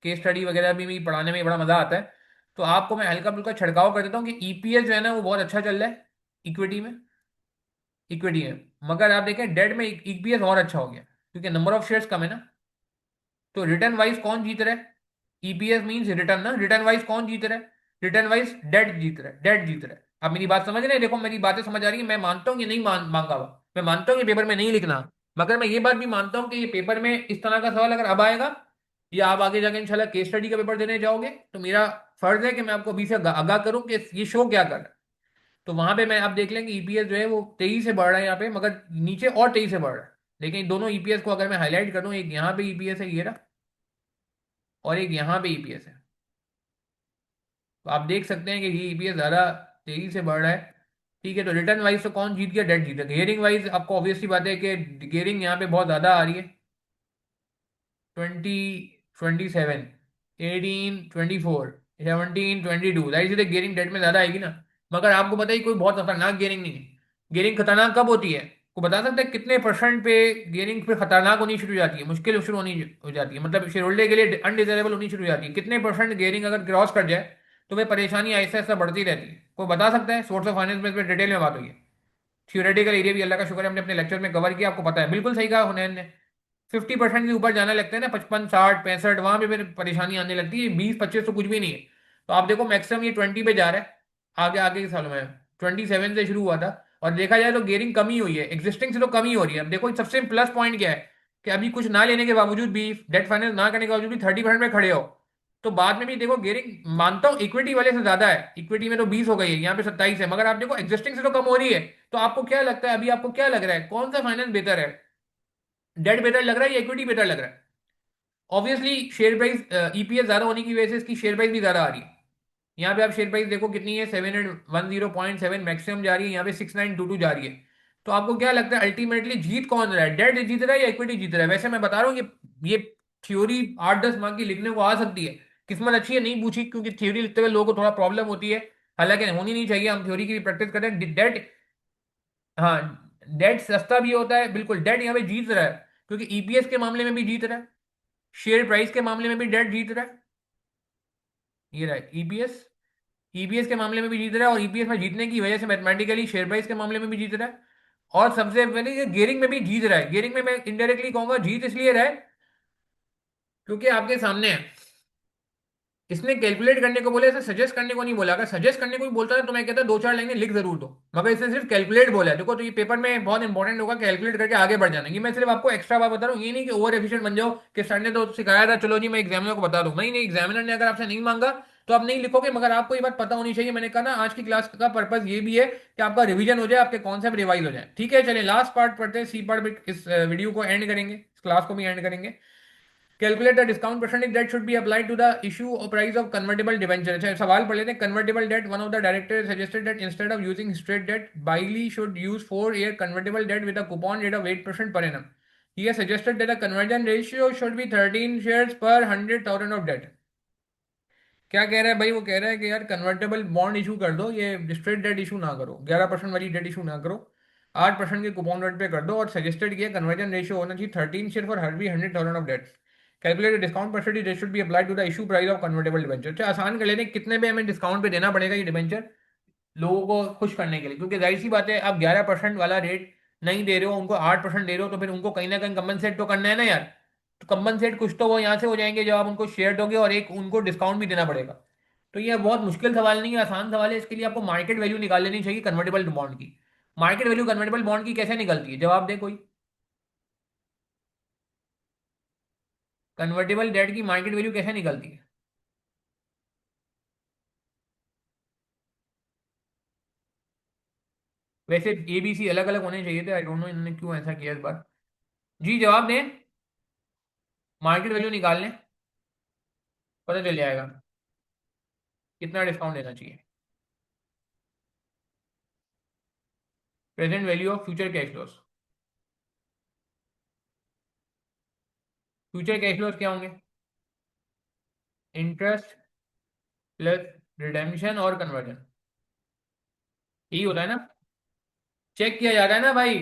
केस स्टडी वगैरह भी पढ़ाने में बड़ा मजा आता है। तो आपको मैं हल्का फुल्का छिड़काव कर देता हूँ कि ईपीएस जो है ना वो बहुत अच्छा चल रहा है इक्विटी में, इक्विटी है। मगर आप देखें डेट में ईपीएस और अच्छा हो गया, क्योंकि नंबर ऑफ शेयर्स कम है ना। तो रिटर्न वाइज कौन जीत रहा है? ईपीएस मींस रिटर्न ना, रिटर्न वाइज कौन जीत रहा है? रिटर्न वाइज डेट जीत रहा है, डेट जीत रहा है। आप मेरी बात समझ रहे हैं? देखो मेरी बातें समझ आ रही है। मैं मानता हूँ ये नहीं मांगा हुआ, मैं मानता हूँ ये पेपर में नहीं लिखना, मगर मैं ये बात भी मानता हूँ कि ये पेपर में इस तरह का सवाल अगर अब आएगा, या आप आगे जाके इंशाल्लाह केस स्टडी का पेपर देने जाओगे, तो मेरा फर्ज है कि मैं आपको अभी से आगाह करूं कि ये शो क्या कर रहा है। तो वहां पे मैं आप देख लेंगे ईपीएस जो है वो तेजी से बढ़ रहा है यहाँ पे, मगर नीचे और तेजी से बढ़ रहा है। लेकिन दोनों ईपीएस को अगर मैं हाईलाइट कर दूं, एक यहाँ पे ईपीएस है ये रहा, और एक यहाँ पे ईपीएस है, तो आप देख सकते हैं कि ये ईपीएस ज़्यादा तेजी से बढ़ रहा है। ठीक है, तो रिटर्न वाइज तो कौन जीत गया? डेट जीत गया। गियरिंग वाइज आपको ऑब्वियसली बात है कि गियरिंग यहाँ पे बहुत ज़्यादा आ रही है। 20, 27, 18, 24, 17, 22, जाहिर सी गियरिंग डेट में ज़्यादा आएगी ना। मगर आपको पता ही कोई बहुत खतरनाक गियरिंग नहीं है। गियरिंग खतरनाक कब होती है? को बता सकते हैं कितने परसेंट पे गियरिंग पे खतरनाक होनी शुरू हो जाती है, मुश्किल शुरू होनी हो जाती है, मतलब शेयर होल्डर के लिए अनडिजायरेबल होनी शुरू हो जाती है? कितने परसेंट गियरिंग अगर क्रॉस कर जाए तो वह परेशानी ऐसा ऐसा बढ़ती रहती है? कोई बता सकता है? सोर्स ऑफ फाइनेंस में इस पर डिटेल में बात हुई है। थियोरेटिकल एरिया भी अल्लाह का शुक्र है हमने अपने लेक्चर में कवर किया, आपको पता है। बिल्कुल सही कहा हुनैन ने। 50% के ऊपर जाने लगते हैं ना, 55, 60, 65, वहां पे फिर परेशानी आने लगती है। 20, 25 तो कुछ भी नहीं है। तो आप देखो मैक्सिमम ये 20 पे जा रहा है। आगे आगे के सालों में 27 से शुरू हुआ था, और देखा जाए तो गेयरिंग कमी हुई है, एग्जिस्टिंग से तो कमी हो रही है। अब देखो सबसे प्लस पॉइंट क्या है कि अभी कुछ ना लेने के बावजूद भी, डेट फाइनेंस ना करने के बावजूद भी 30% में खड़े हो। तो बाद में भी देखो गेयरिंग मानता हूँ इक्विटी वाले से ज्यादा है, इक्विटी में तो 20 हो गई है, यहाँ पे 27 है, मगर आप देखो एग्जिस्टिंग से तो कम हो रही है। तो आपको क्या लगता है, अभी आपको क्या लग रहा है कौन सा फाइनेंस बेहतर है? डेट बेटर लग रहा है या इक्विटी बेटर लग रहा है? ऑब्वियसली शेयर प्राइस ईपीएस ज्यादा होने की वजह से इसकी शेयर प्राइस भी ज्यादा आ रही है। यहाँ पे आप शेयर प्राइस देखो कितनी है, 710.7 मैक्सिमम जा रही है, यहाँ पे 6922 जा रही है। तो आपको क्या लगता है अल्टीमेटली जीत कौन रहा है, डेट जीत रहा है या इक्विटी जीत रहा है? वैसे मैं बता रहा हूँ ये थ्योरी 8-10 मार्क की लिखने को आ सकती है। किस्मत अच्छी है नहीं पूछी, क्योंकि थ्योरी लिखते हुए लोगों को थोड़ा प्रॉब्लम होती है। हालांकि होनी नहीं चाहिए, हम थ्योरी की भी प्रैक्टिस करते हैं। डेट, हाँ, डेट सस्ता भी होता है बिल्कुल। डेट यहाँ पे जीत रहा है क्योंकि ईपीएस के मामले में भी जीत रहा है, शेयर प्राइस के मामले में भी डेट जीत रहा है। ये रहा है ईपीएस, ईपीएस के मामले में भी जीत रहा है, और ईपीएस में जीतने की वजह से मैथमेटिकली शेयर प्राइस के मामले में भी जीत रहा है। और सबसे पहले ये गेयरिंग में भी जीत रहा है। गेयरिंग में मैं इनडायरेक्टली कहूंगा जीत इसलिए रहा है क्योंकि आपके सामने है। इसने कैलकुलेट करने को बोला, इसे सजेस्ट करने को नहीं बोला। अगर सजेस्ट करने को भी बोलता है तो मैं कहता दो चार लाइनें लिख जरूर दो, मगर इसने सिर्फ कैलकुलेट बोला है। देखो तो ये पेपर में बहुत इंपॉर्टेंट होगा, कैलकुलेट करके आगे बढ़ जाना। ये मैं सिर्फ आपको एक्स्ट्रा बात बता रहा हूँ, ये नहीं कि ओवर एफिशिएंट बन जाओ कि सर ने तो सिखाया था चलो जी मैं एग्जामिनर को बता दूं। नहीं नहीं, एग्जामिनर ने अगर आपसे नहीं मांगा तो आप नहीं लिखोगे, मगर आपको ये बात पता होनी चाहिए। मैंने कहा ना आज की क्लास का पर्पज ये भी है कि आपका रिवीजन हो जाए, आपके कॉन्सेप्ट रिवाइज हो जाए। ठीक है, चलिए लास्ट पार्ट पढ़ते हैं, सी पार्ट में इस वीडियो को एंड करेंगे, इस क्लास को भी एंड करेंगे। Calculate the discount percentage that should be applied to the issue or price of convertible debenture। अच्छा सवाल पढ़ लेते हैं। Convertible debt, one of the directors suggested that instead of using straight debt, Bailey should use 4-year convertible debt with a coupon rate of 8% per annum. He has suggested that the conversion ratio should be 13 shares per 100,000 of debt। क्या कह रहा है भाई? वो कह रहा है कि यार कन्वर्टेबल बॉन्ड इशू कर दो, ये स्ट्रेट डेट इशू ना करो, 11% वाली डेट इशू ना करो, 8% के कूपन रेट पे कर दो। और सजेस्टेड किया कन्वर्जन रेशियो होना चाहिए 13 शेयर फॉर हर बी 100,000 of debt. Calculated discount percentage that should be applied to the issue price of convertible debenture. अच्छा आसान कर लेते हैं, कितने पे हमें डिस्काउंट पे देना पड़ेगा ये डिबेंचर लोगों को खुश करने के लिए? क्योंकि जाहिर सी बात है आप 11% वाला रेट नहीं दे रहे हो, उनको 8% दे रहे हो, तो फिर उनको कहीं ना कहीं कंपनसेट तो करना है ना यार। तो कंपनसेट कुछ तो वो यहाँ से हो जाएंगे जब आप उनको शेयर दोगे, और एक उनको डिस्काउंट भी देना पड़ेगा। तो ये बहुत मुश्किल सवाल नहीं है, आसान सवाल है। इसके लिए आपको मार्केट वैल्यू निकाल लेनी चाहिए कन्वर्टेबल बॉन्ड की। मार्केट वैल्यू कन्वर्टेबल बॉन्ड की कैसे निकलती है, जवाब दे कोई। कन्वर्टेबल डेट की मार्केट वैल्यू कैसे निकलती है? वैसे एबीसी अलग अलग होने चाहिए थे, आई डोंट नो इन्होंने क्यों ऐसा किया इस बार। जी जवाब दें, मार्केट वैल्यू निकाल लें, पता चल जाएगा कितना डिस्काउंट देना चाहिए। Present value of future cash flows. Future cash flows क्या होंगे? इंटरेस्ट प्लस रिडेम्पशन और कन्वर्जन, यही होता है ना? चेक किया जा रहा है ना भाई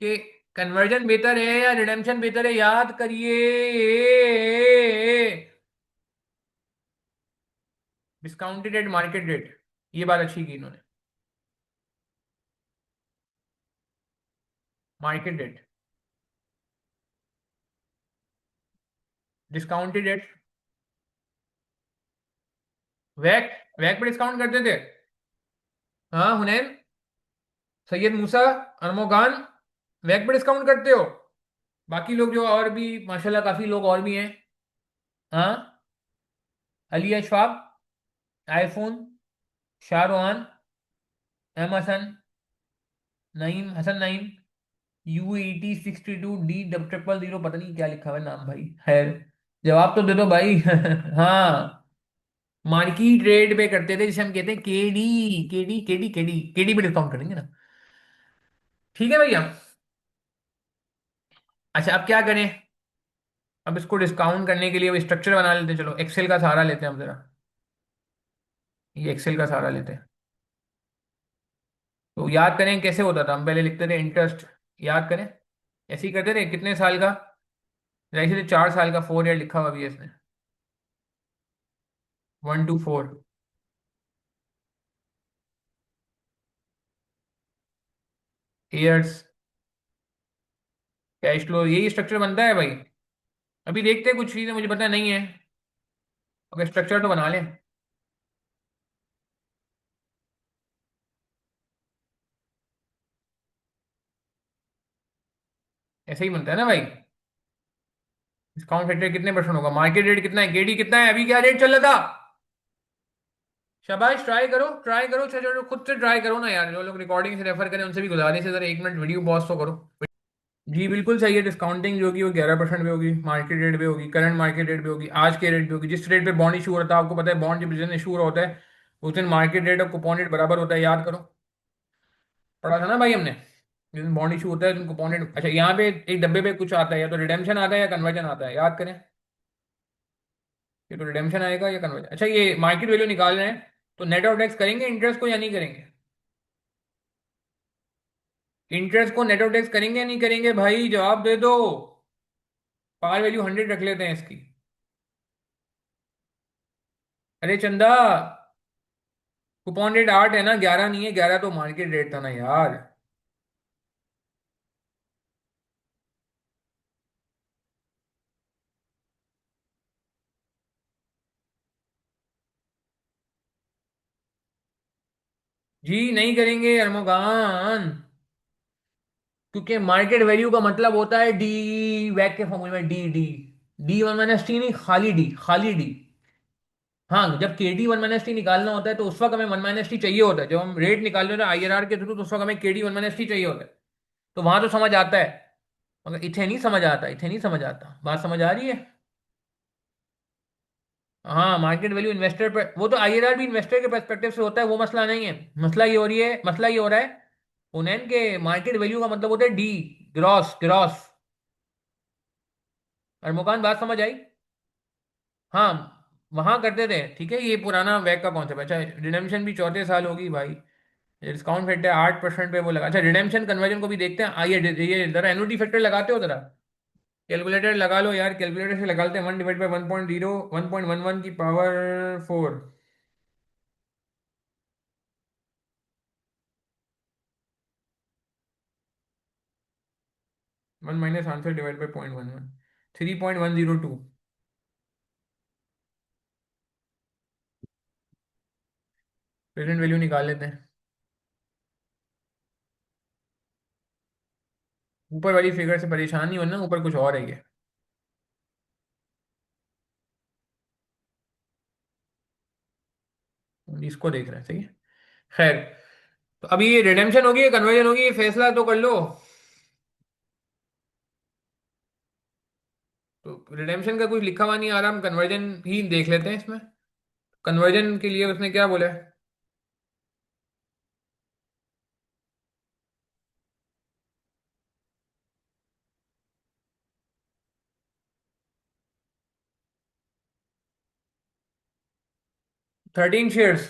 कि कन्वर्जन बेहतर है या रिडेम्पशन बेहतर है, याद करिए। डिस्काउंटेड एट मार्केट रेट, ये बात अच्छी की इन्होंने। मार्केट रेट, डिस्काउंटेड एट वैक। वैक पे डिस्काउंट करते थे। हाँ हुनैन, सैयद मूसा, अरमोगान, वैक पे डिस्काउंट करते हो। बाकी लोग जो और भी माशाल्लाह काफी लोग और भी हैं। हाँ, Ali Ashfaq, iPhone, Shahruhan, M Hasan, Naeem, Hasan Naeem, U8062D triple zero, पता नहीं क्या लिखा हुआ है नाम भाई, खैर जवाब तो दे दो भाई। हाँ, मार्की ट्रेड पे करते थे जिसे हम कहते हैं केडी। केडी पे डिस्काउंट करेंगे ना। ठीक है भैया। अच्छा अब क्या करें? अब इसको डिस्काउंट करने के लिए अब स्ट्रक्चर बना लेते हैं। चलो एक्सेल का सहारा लेते हैं हम जरा, ये एक्सेल का सहारा लेते हैं। तो याद करें कैसे होता था, हम पहले लिखते थे इंटरेस्ट, याद करें ऐसे ही करते थे। कितने साल का? जैसे 4 साल का, 4 ईयर लिखा हुआ भी है इसने, 1 to 4 ईयर्स कैश फ्लो, यही स्ट्रक्चर बनता है भाई। अभी देखते हैं, कुछ चीजें मुझे पता नहीं है, अगर स्ट्रक्चर तो बना लें। ऐसे ही बनता है ना भाई। डिस्काउंट फैक्टर कितने परसेंट होगा, मार्केट रेट कितना है, केडी कितना है, अभी क्या रेट चल रहा था? शाबाश, ट्राई करो ट्राई करो, चलो खुद से ट्राई करो ना यार। जो लोग रिकॉर्डिंग से रेफर करें उनसे भी गुजारिश है जरा 1 मिनट वीडियो पॉज तो करो। जी बिल्कुल सही है। डिस्काउंटिंग जो होगी वो 11% पे होगी, मार्केट रेट पे होगी, करंट मार्केट रेट पे होगी, आज के रेट पे होगी। जिस रेट पे बॉन्ड इशू होता है, आपको पता है बॉन्ड जब जिस दिन इशू होता है उस दिन मार्केट रेट और कूपन रेट बराबर होता है, याद करो। पढ़ा था ना भाई हमने। जिस दिन बॉन्ड इशू होता है उस दिन कूपन रेट। अच्छा, यहाँ पे एक डब्बे पे कुछ आता है, या तो रिडेम्पशन आता है या कन्वर्जन आता है, याद करें। ये तो रिडेम्पशन आएगा या कन्वर्जन। अच्छा, ये मार्केट वैल्यू निकाल रहे हैं, तो नेट ऑफ टैक्स करेंगे इंटरेस्ट को या नहीं करेंगे? इंटरेस्ट को नेट ऑफ टैक्स करेंगे या नहीं करेंगे भाई, जवाब दे दो। पार वैल्यू 100 रख लेते हैं इसकी। अरे चंदा, कूपन रेट 8 है ना, 11 नहीं है। 11 तो मार्केट रेट था ना यार। जी नहीं करेंगे अरमोगान, क्योंकि मार्केट वैल्यू का मतलब होता है डी, वैक के फॉर्मूले में D D. D one minus T नहीं, खाली डी, खाली डी। हाँ, जब के डी वन माइनस टी निकालना होता है तो उस वक्त हमें वन माइनस टी चाहिए होता है। जब हम रेट निकाल रहे होते हैं आईआरआर के थ्रू, तो उस वक्त हमें के डी वन माइनस टी चाहिए होता है। तो वहां तो समझ आता है, मगर इथे नहीं समझ आता, इथे नहीं समझ आता। बात समझ आ रही है? हाँ, मार्केट वैल्यू इन्वेस्टर पर, वो तो आईआरआर भी इन्वेस्टर के पर्सपेक्टिव से होता है, वो मसला नहीं है। मसला ये हो रही है, मसला ये हो रहा है पुनैन के मार्केट वैल्यू का मतलब होता है डी, ग्रॉस ग्रॉस। और मुकान बात समझ आई? हाँ, वहां करते थे, ठीक है। ये पुराना वैक का कॉन्सेप्ट। अच्छा, रिडेम्पशन भी चौथे साल होगी भाई। डिस्काउंट फैक्टर 8% पे वो लगा। अच्छा, रिडेम्पशन कन्वर्जन को भी देखते हैं। आइए, ये जरा एनुटी फैक्टर लगाते हो जरा। कैलकुलेटर लगा लो यार, कैलकुलेटर से लगाते हैं। 1 डिवाइड बाई 1.0, 1.11 की power 4। 1 minus answer divide by 0.11, 3.102। Present value निकाल लेते हैं। ऊपर वाली फिगर से परेशान नहीं होना, ऊपर कुछ और है ये। इसको देख रहे हैं, सही है। खैर, तो अभी ये रिडेम्पशन होगी या कन्वर्जन होगी, ये फैसला तो कर लो। तो रिडेम्पशन का कुछ लिखा हुआ नहीं आ रहा, हम कन्वर्जन ही देख लेते हैं इसमें। कन्वर्जन के लिए उसने क्या बोला है? 13 शेयर्स।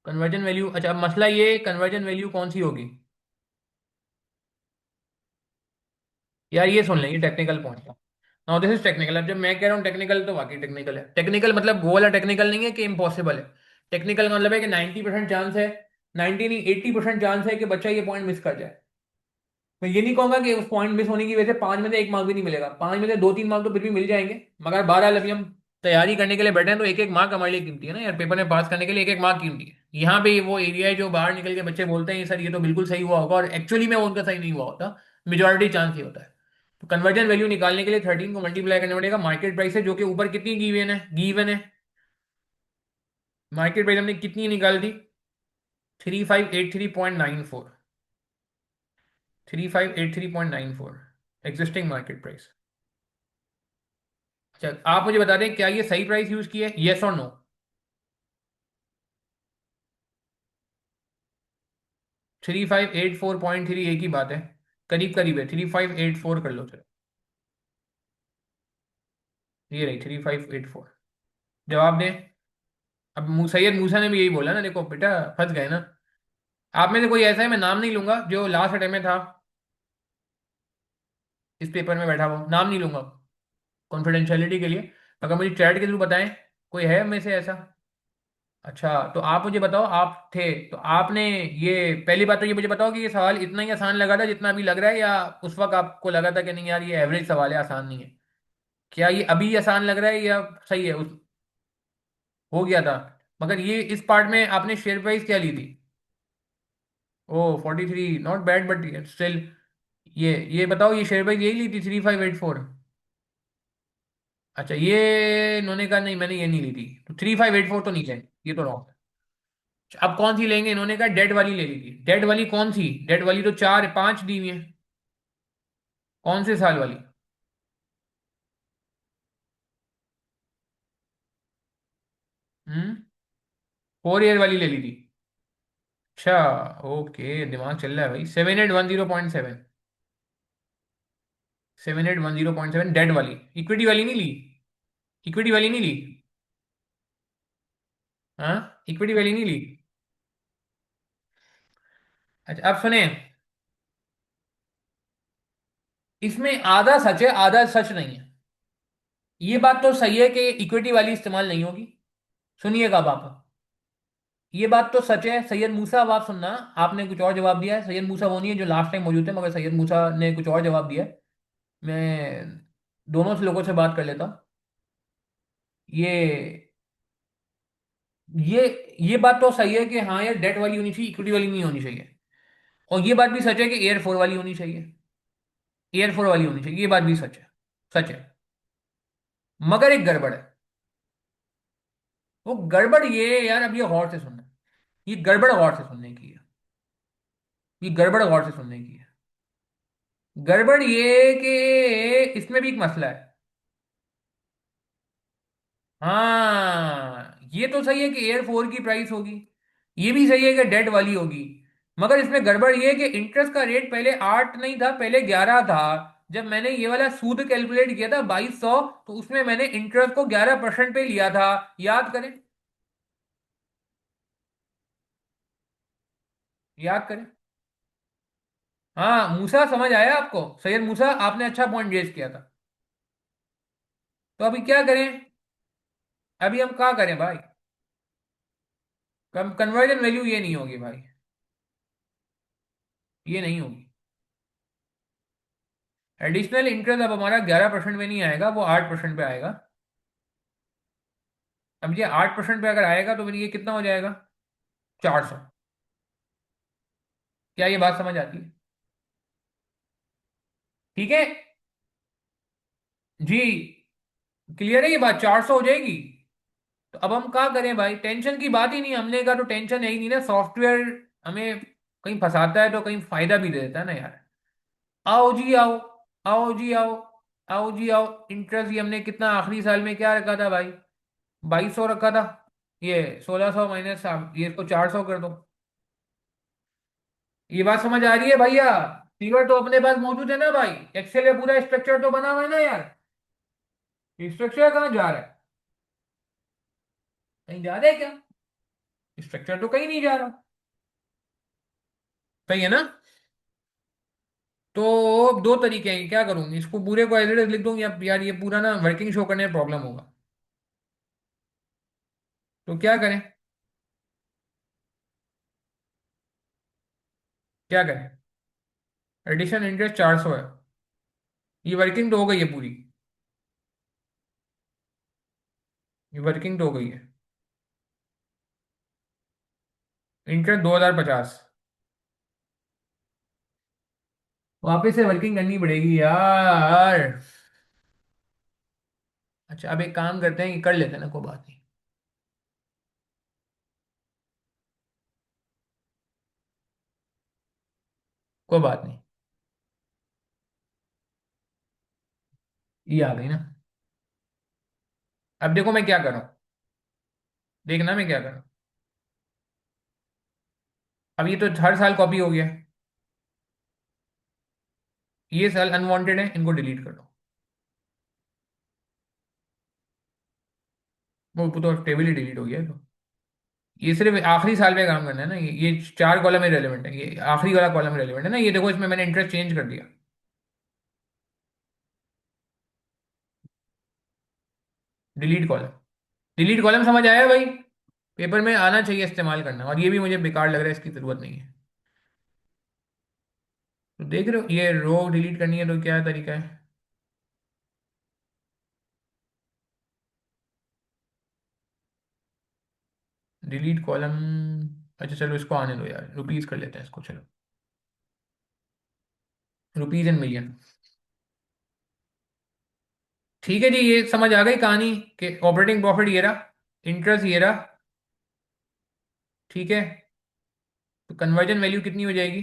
कन्वर्जन वैल्यू, अच्छा अब मसला ये, कन्वर्जन वैल्यू कौन सी होगी? यार ये सुन लेंगे, technical point. Now this is technical. अब जब मैं कह रहा हूँ टेक्निकल, तो वाकई टेक्निकल है। टेक्निकल मतलब वो वाला टेक्निकल नहीं है कि इम्पॉसिबल है। टेक्निकल का मतलब है कि 90% चांस है, 90 नहीं 80% चांस है कि बच्चा ये पॉइंट मिस कर जाए। मैं ये नहीं कहूंगा कि उस पॉइंट मिस होने की वजह से 5 में से 1 मार्क भी नहीं मिलेगा, 5 में से 2-3 मार्क तो फिर भी मिल जाएंगे। मगर बहरहाल अभी हम तैयारी करने के लिए बैठे हैं, तो एक एक मार्क हमारे लिए कीमती है ना यार। पेपर में पास करने के लिए एक एक मार्क कीमती है। यहाँ पे वो एरिया है जो बाहर निकल के बच्चे बोलते हैं सर ये तो बिल्कुल सही हुआ होगा, और एक्चुअली में वो उनका सही नहीं हुआ होता। मेजोरिटी चांस ही होता है। तो कन्वर्जन वैल्यू निकालने के लिए 13 को मल्टीप्लाई करना पड़ेगा मार्केट प्राइस से, जो कि ऊपर कितनी गिवन है, गिवन है। मार्केट प्राइस हमने कितनी निकाल दी? 3583.94। 3583.94 एग्जिस्टिंग मार्केट प्राइस। अच्छा, आप मुझे बता दें क्या ये सही प्राइस यूज की है, येस और नो? 3584.3 एक ही बात है, करीब करीब है। 3584 कर लो चलो। ये रही 3584। जवाब दें। अब सैयद मूसा ने भी यही बोला ना, देखो बेटा फंस गए ना। आप में से कोई ऐसा है, मैं नाम नहीं लूंगा, जो लास्ट अटेम्प्ट में था इस पेपर में बैठा हुआ, नाम नहीं लूंगा कॉन्फिडेंशियलिटी के लिए। अगर मुझे चैट के थ्रू बताएं, कोई है में से ऐसा? अच्छा, तो आप मुझे बताओ, आप थे तो आपने ये, पहली बात तो ये मुझे बताओ कि ये सवाल इतना ही आसान लगा था जितना अभी लग रहा है, या उस वक्त आपको लगा था कि नहीं यार ये एवरेज सवाल है, आसान नहीं है? क्या ये अभी आसान लग रहा है या सही है उस, हो गया था? मगर ये इस पार्ट में आपने शेयर प्राइस क्या ली थी? ओ 43, नॉट बैड बट स्टिल। ये बताओ, ये शेयर प्राइस यही ली थी 3584? अच्छा, ये इन्होंने कहा नहीं मैंने ये नहीं ली थी, तो 3584 तो नहीं है, ये तो रॉन्ग है। अब कौन सी लेंगे, इन्होंने कहा डेट वाली ले लीजिए। डेट वाली कौन सी, डेट वाली तो चार पांच दी हुई है। कौन से साल वाली? हम्म। 4 ईयर वाली ले ली थी। अच्छा। ओके, दिमाग चल रहा है भाई। 7810.7। 7810.7 डेट वाली। इक्विटी वाली नहीं ली? इक्विटी वाली नहीं ली? हाँ, इक्विटी वाली नहीं ली। अच्छा, अब सुने। इसमें आधा सच है, आधा सच नहीं है। ये बात तो सही है कि इक्विटी वाली इस्तेमाल नहीं होगी। सुनिएगा अब आप। ये बात तो सच है। सैयद मूसा, अब आप सुनना। आपने कुछ और जवाब दिया है। सैयद मूसा वो नहीं है जो लास्ट टाइम मौजूद थे, मगर सैयद मूसा ने कुछ और जवाब दिया है। मैं दोनों से लोगों से बात कर लेता हूँ। ये ये ये बात तो सही है कि हाँ यार, डेट वाली होनी चाहिए, इक्विटी वाली नहीं होनी चाहिए। और ये बात भी सच है कि एयर फोर वाली होनी चाहिए। एयर फोर वाली होनी चाहिए, ये बात भी सच है। सच है। मगर एक गड़बड़ है। वो गड़बड़ ये यार, अब ये गौर से सुनना। ये गड़बड़ गौर से सुनने की है। ये गड़बड़ गौर से सुनने की है। गड़बड़ ये कि इसमें भी एक मसला है। हाँ, ये तो सही है कि एयर फोर की प्राइस होगी। ये भी सही है कि डेट वाली होगी। मगर इसमें गड़बड़ ये है कि इंटरेस्ट का रेट पहले 8 नहीं था, पहले 11 था। जब मैंने ये वाला सूद कैलकुलेट किया था 2200, तो उसमें मैंने इंटरेस्ट को 11% पे लिया था। याद करें। याद करें। हाँ मूसा, समझ आया आपको? सैयद मूसा, आपने अच्छा पॉइंट रेज किया था। तो अभी क्या करें? अभी हम क्या करें भाई? कम कन्वर्जन वैल्यू ये नहीं होगी भाई। ये नहीं होगी। एडिशनल इंटरेस्ट अब हमारा 11% में नहीं आएगा, वो 8% पे आएगा। अब ये 8% पे अगर आएगा तो फिर ये कितना हो जाएगा? 400। क्या ये बात समझ आती है? ठीक है। जी। क्लियर है ये बात? 400 हो जाएगी। तो अब हम क्या करें भाई? टेंशन की बात ही नहीं, हमने कहा तो टेंशन है ही नहीं ना। सॉफ्टवेयर हमें कहीं फंसाता है तो कहीं फायदा भी दे देता है ना यार। आओ जी आओ। आओ जी आओ। आओ जी आओ। इंटरेस्ट ये हमने कितना आखिरी साल में क्या रखा था भाई? 2200 रखा था। ये 1600 माइनस, ये इसको 400 कर दो। ये बात समझ आ रही है भैया? फीवर तो अपने पास मौजूद है ना भाई? एक्सेल में पूरा स्ट्रक्चर तो बना हुआ है ना यार? स्ट्रक्चर कहाँ जा रहा है? कहीं जा रहा है क्या? स्ट्रक्चर तो कहीं नहीं जा रहा। सही है ना? तो दो तरीके हैं, क्या करूँ? इसको पूरे को एज इट इज लिख दूं, या यार ये पूरा ना वर्किंग शो करने में प्रॉब्लम होगा। तो क्या करें? क्या करें? एडिशन इंटरेस्ट 400 है। ये वर्किंग तो हो गई है पूरी। ये वर्किंग तो हो गई है। इंटरेस्ट 2050। वापस से वर्किंग करनी पड़ेगी यार। अच्छा, अब एक काम करते हैं कि कर लेते हैं ना, कोई बात नहीं। कोई बात नहीं। ये आ गई ना? अब देखो मैं क्या कर रहा हूँ। देखना मैं क्या कर रहा हूँ। अब ये तो हर साल कॉपी हो गया। ये साल अनवांटेड है, इनको डिलीट कर दो। वो तो टेबल ही डिलीट हो गया है तो। ये सिर्फ आखिरी साल में काम करना है ना, ये चार कॉलम में रेलिवेंट है, ये आखिरी वाला कॉलम रेलिवेंट है ना। ये देखो, इसमें मैंने इंटरेस्ट चेंज कर दिया। Delete column. डिलीट कॉलम समझ आया भाई? पेपर में आना चाहिए इस्तेमाल करना, और ये भी मुझे बेकार लग रहा है, इसकी जरूरत नहीं है। तो देख रहे हो, ये रो डिलीट करनी है तो क्या तरीका है? Delete column. अच्छा चलो, इसको आने दो यार, रुपीज कर लेते हैं इसको, चलो। Rupees and million. ठीक है जी, ये समझ आ गई कहानी कि ऑपरेटिंग प्रॉफिट ये रहा, इंटरेस्ट ये रहा। ठीक है, तो कन्वर्जन वैल्यू कितनी हो जाएगी?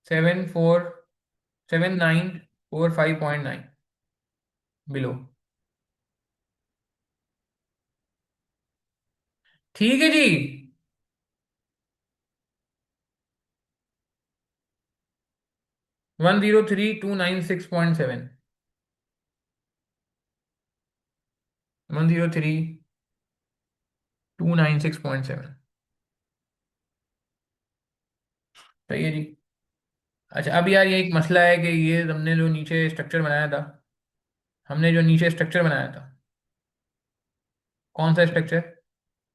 7479459 बिलो। ठीक है जी। 103296.7। 103296.7। सही है जी। अच्छा अब यार ये एक मसला है कि ये हमने जो नीचे स्ट्रक्चर बनाया था, हमने जो नीचे स्ट्रक्चर बनाया था, कौन सा स्ट्रक्चर?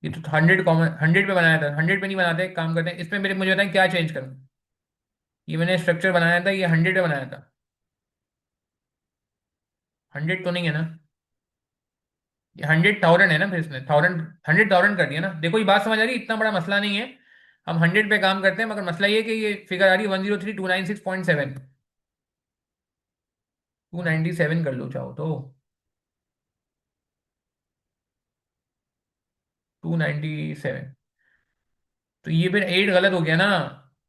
ये तो 100 कॉमन 100 पे बनाया था, 100 पे नहीं बनाते, एक काम करते हैं इसमें, मेरे मुझे बताएं क्या चेंज करूँ। ये मैंने स्ट्रक्चर बनाया था, ये 100 पे बनाया था। 100 तो नहीं है ना? ये 100,000 है ना, फिर इसने 100,000 कर दिया ना। देखो ये बात समझ आ रही है, इतना बड़ा मसला नहीं है। हम 100 पे काम करते हैं, मगर मसला ये है कि ये फिगर आ रही है 103296.7। 297 कर लो चाहो तो। 297। तो ये फिर 8 गलत हो गया ना।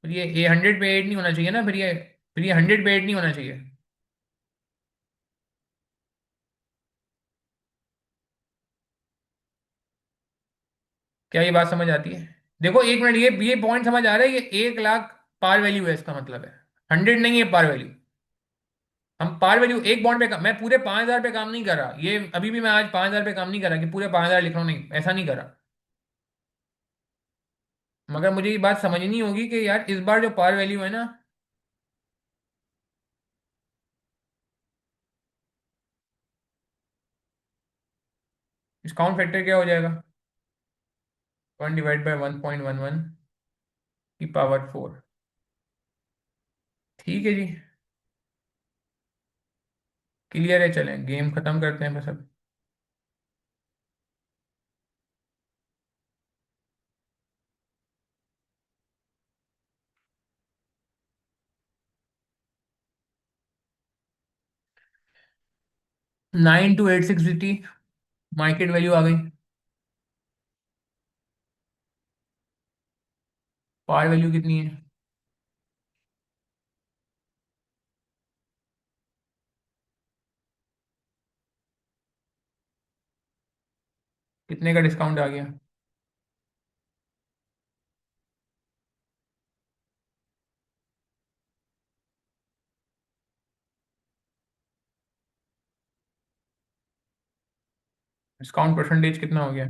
फिर ये 100 पे 8 नहीं होना चाहिए ना, फिर ये 100 पे 8 नहीं होना चाहिए। क्या ये बात समझ आती है? देखो एक मिनट, ये पॉइंट समझ आ रहा है, ये 1 लाख पार वैल्यू है, इसका मतलब है 100 नहीं है पार वैल्यू। हम पार वैल्यू एक बॉन्ड पे मैं पूरे 5,000 पे काम नहीं कर रहा, ये अभी भी मैं आज 5,000 पे काम नहीं कर रहा कि पूरे 5,000 लिख रहा हूँ, नहीं ऐसा नहीं कर रहा। मगर मुझे ये बात समझनी होगी कि यार इस बार जो पार वैल्यू है ना, डिस्काउंट फैक्टर क्या हो जाएगा? 1/1.11 की पावर 4। ठीक है जी। क्लियर है, चलें गेम खत्म करते हैं बस अब। 9286 मार्केट वैल्यू आ गई। पार वैल्यू कितनी है? कितने का डिस्काउंट आ गया? डिस्काउंट परसेंटेज कितना हो गया?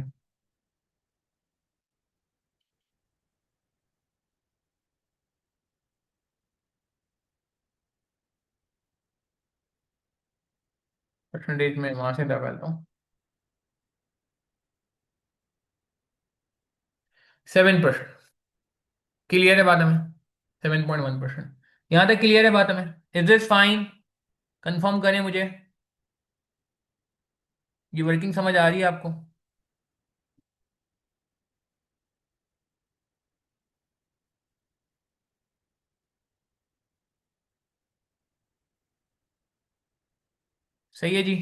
परसेंटेज में वहां से दबाता हूँ। 7%। क्लियर है बात हमें? 7.1%। यहाँ तक क्लियर है बात हमें? Is this fine? कंफर्म करें मुझे, ये वर्किंग समझ आ रही है आपको? सही है जी।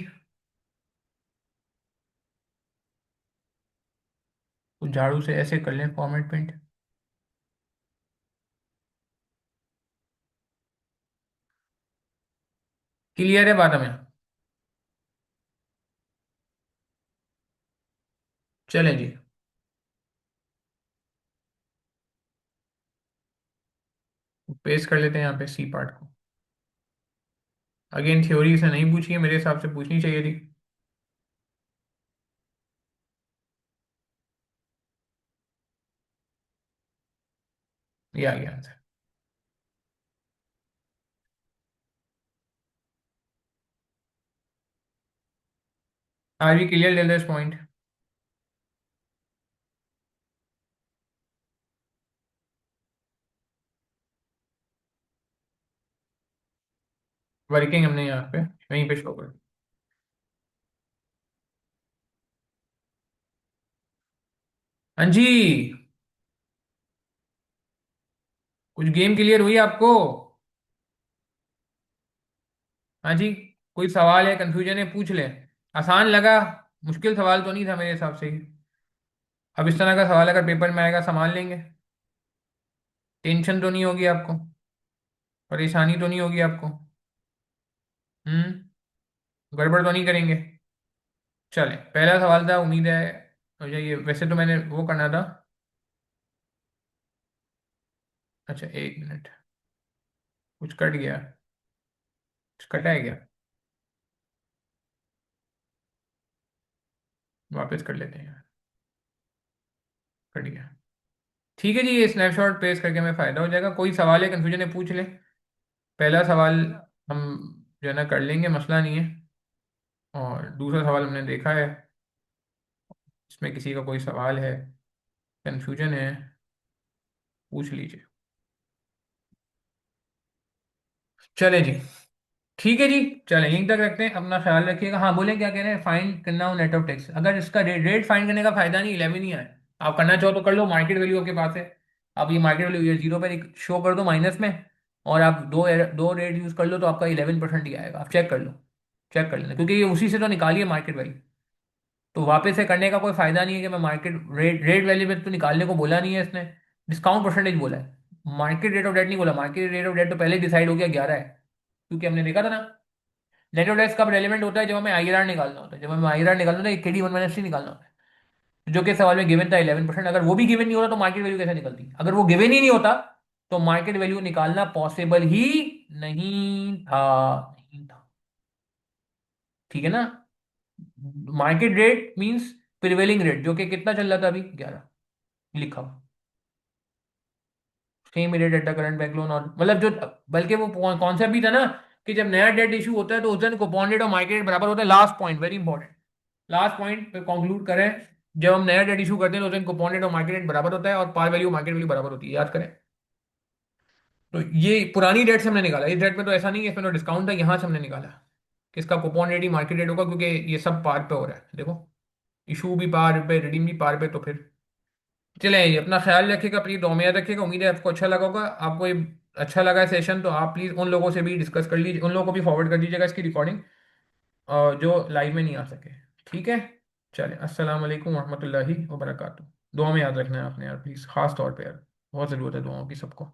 तो झाड़ू से ऐसे कर लें फॉर्मेट प्रिंट। क्लियर है बात हमें? चलें जी। पेस्ट कर लेते हैं यहाँ पे सी पार्ट को। अगेन थ्योरी से नहीं पूछी है, मेरे हिसाब से पूछनी चाहिए थी। ये आ गया आंसर। आर वी क्लियर ले दिस पॉइंट? वर्किंग हमने यहाँ पे वहीं पे शो कर। हाँ जी। कुछ गेम क्लियर हुई आपको? हाँ जी। कोई सवाल है, कंफ्यूजन है, पूछ ले। आसान लगा? मुश्किल सवाल तो नहीं था मेरे हिसाब से। अब इस तरह का सवाल अगर पेपर में आएगा संभाल लेंगे? टेंशन तो नहीं होगी आपको? परेशानी तो नहीं होगी आपको? गड़बड़ तो नहीं करेंगे? चलें, पहला सवाल था, उम्मीद है मुझे ये, वैसे तो मैंने वो करना था। अच्छा, 1 मिनट, कुछ कट गया, कुछ कटा है क्या? वापस कर लेते हैं, कट गया। ठीक है जी, ये स्नैपशॉट पेस्ट करके हमें फ़ायदा हो जाएगा। कोई सवाल है, कन्फ्यूजन है, पूछ ले। पहला सवाल हम जो है ना कर लेंगे, मसला नहीं है। और दूसरा सवाल हमने देखा है, इसमें किसी का कोई सवाल है, कन्फ्यूजन है, पूछ लीजिए। चले जी, ठीक है जी। चलें, यहीं तक रखते हैं, अपना ख्याल रखिएगा। हाँ बोलें, क्या कह रहे हैं? फाइंड करना हो नेट ऑफ टैक्स, अगर इसका रेट फाइंड करने का फायदा नहीं, 11 ही है। आप करना चाहो तो कर लो, मार्केट वैल्यू आपके पास है। आप ये मार्केट वैल्यू ये जीरो पर शो कर दो माइनस में, और आप दो रेट यूज कर लो तो आपका 11% ही आएगा। आप चेक कर लो, चेक कर लेना, क्योंकि ये उसी से तो निकालिए मार्केट वैल्यू। तो वापस से करने का कोई फायदा नहीं है कि मैं मार्केट रेट रेट वैल्यू में तो निकालने को बोला नहीं है इसने, डिस्काउंट परसेंटेज बोला है। मार्केट रेट ऑफ डेट नहीं बोला, मार्केट रेट ऑफ डेट तो पहले डिसाइड हो गया 11 है, क्योंकि हमने देखा था ना। नेट ऑफ टैक्स कब रेलिवेंट होता है? जब हमें आईआरआर निकालना होता है, जब हमें आईआरआर निकालना होता है, केडी वन माइनस टी निकालना होता है, जो कि सवाल में गिवन था 11%। अगर वो भी गिवन नहीं होता तो मार्केट वैल्यू कैसे निकलती? अगर वो गिवन ही नहीं होता तो मार्केट वैल्यू निकालना पॉसिबल ही नहीं था, नहीं था। ठीक है ना? Market rate means prevailing rate, जो कि कितना चल रहा था अभी? 11 लिखा हुआ। Same rate at the current bank loan, और मतलब जो, बल्कि वो कॉन्सेप्ट भी था ना कि जब नया डेट इशू होता है तो उस दिन कूपन रेट और मार्केट रेट बराबर होता है। Last point very important, last point पे कंक्लूड करें, जब हम नया डेट इशू करते हैं तो उस दिन कूपन रेट और मार्केट रेट बराबर होता है, और पार वैल्यू मार्केट वैल्यू बराबर होती है, याद करें। तो ये पुरानी डेट से हमने निकाला, इस डेट में तो ऐसा नहीं है, इसमें तो डिस्काउंट है, यहाँ से हमने निकाला कि इसका कूपन रेट ही मार्केट रेट होगा, क्योंकि ये सब पार पे हो रहा है। देखो, इशू भी पार पे, रिडीम भी पार पे, तो फिर चले ये, अपना ख्याल रखिएगा, अपनी दुआ में याद रखिएगा। उम्मीद है आपको अच्छा लगा होगा। आपको ये अच्छा लगा है सेशन, तो आप प्लीज़ उन लोगों से भी डिस्कस कर लीजिए, उन लोगों को भी फॉरवर्ड कर दीजिएगा इसकी रिकॉर्डिंग, जो लाइव में नहीं आ सके। ठीक है, चलें, अस्सलाम वालेकुम रहमतुल्लाहि व बरकातुहू। दुआ में याद रखना है आपने यार, प्लीज़, खास तौर पे यार, बहुत ज़रूरत है दुआओं की सबको।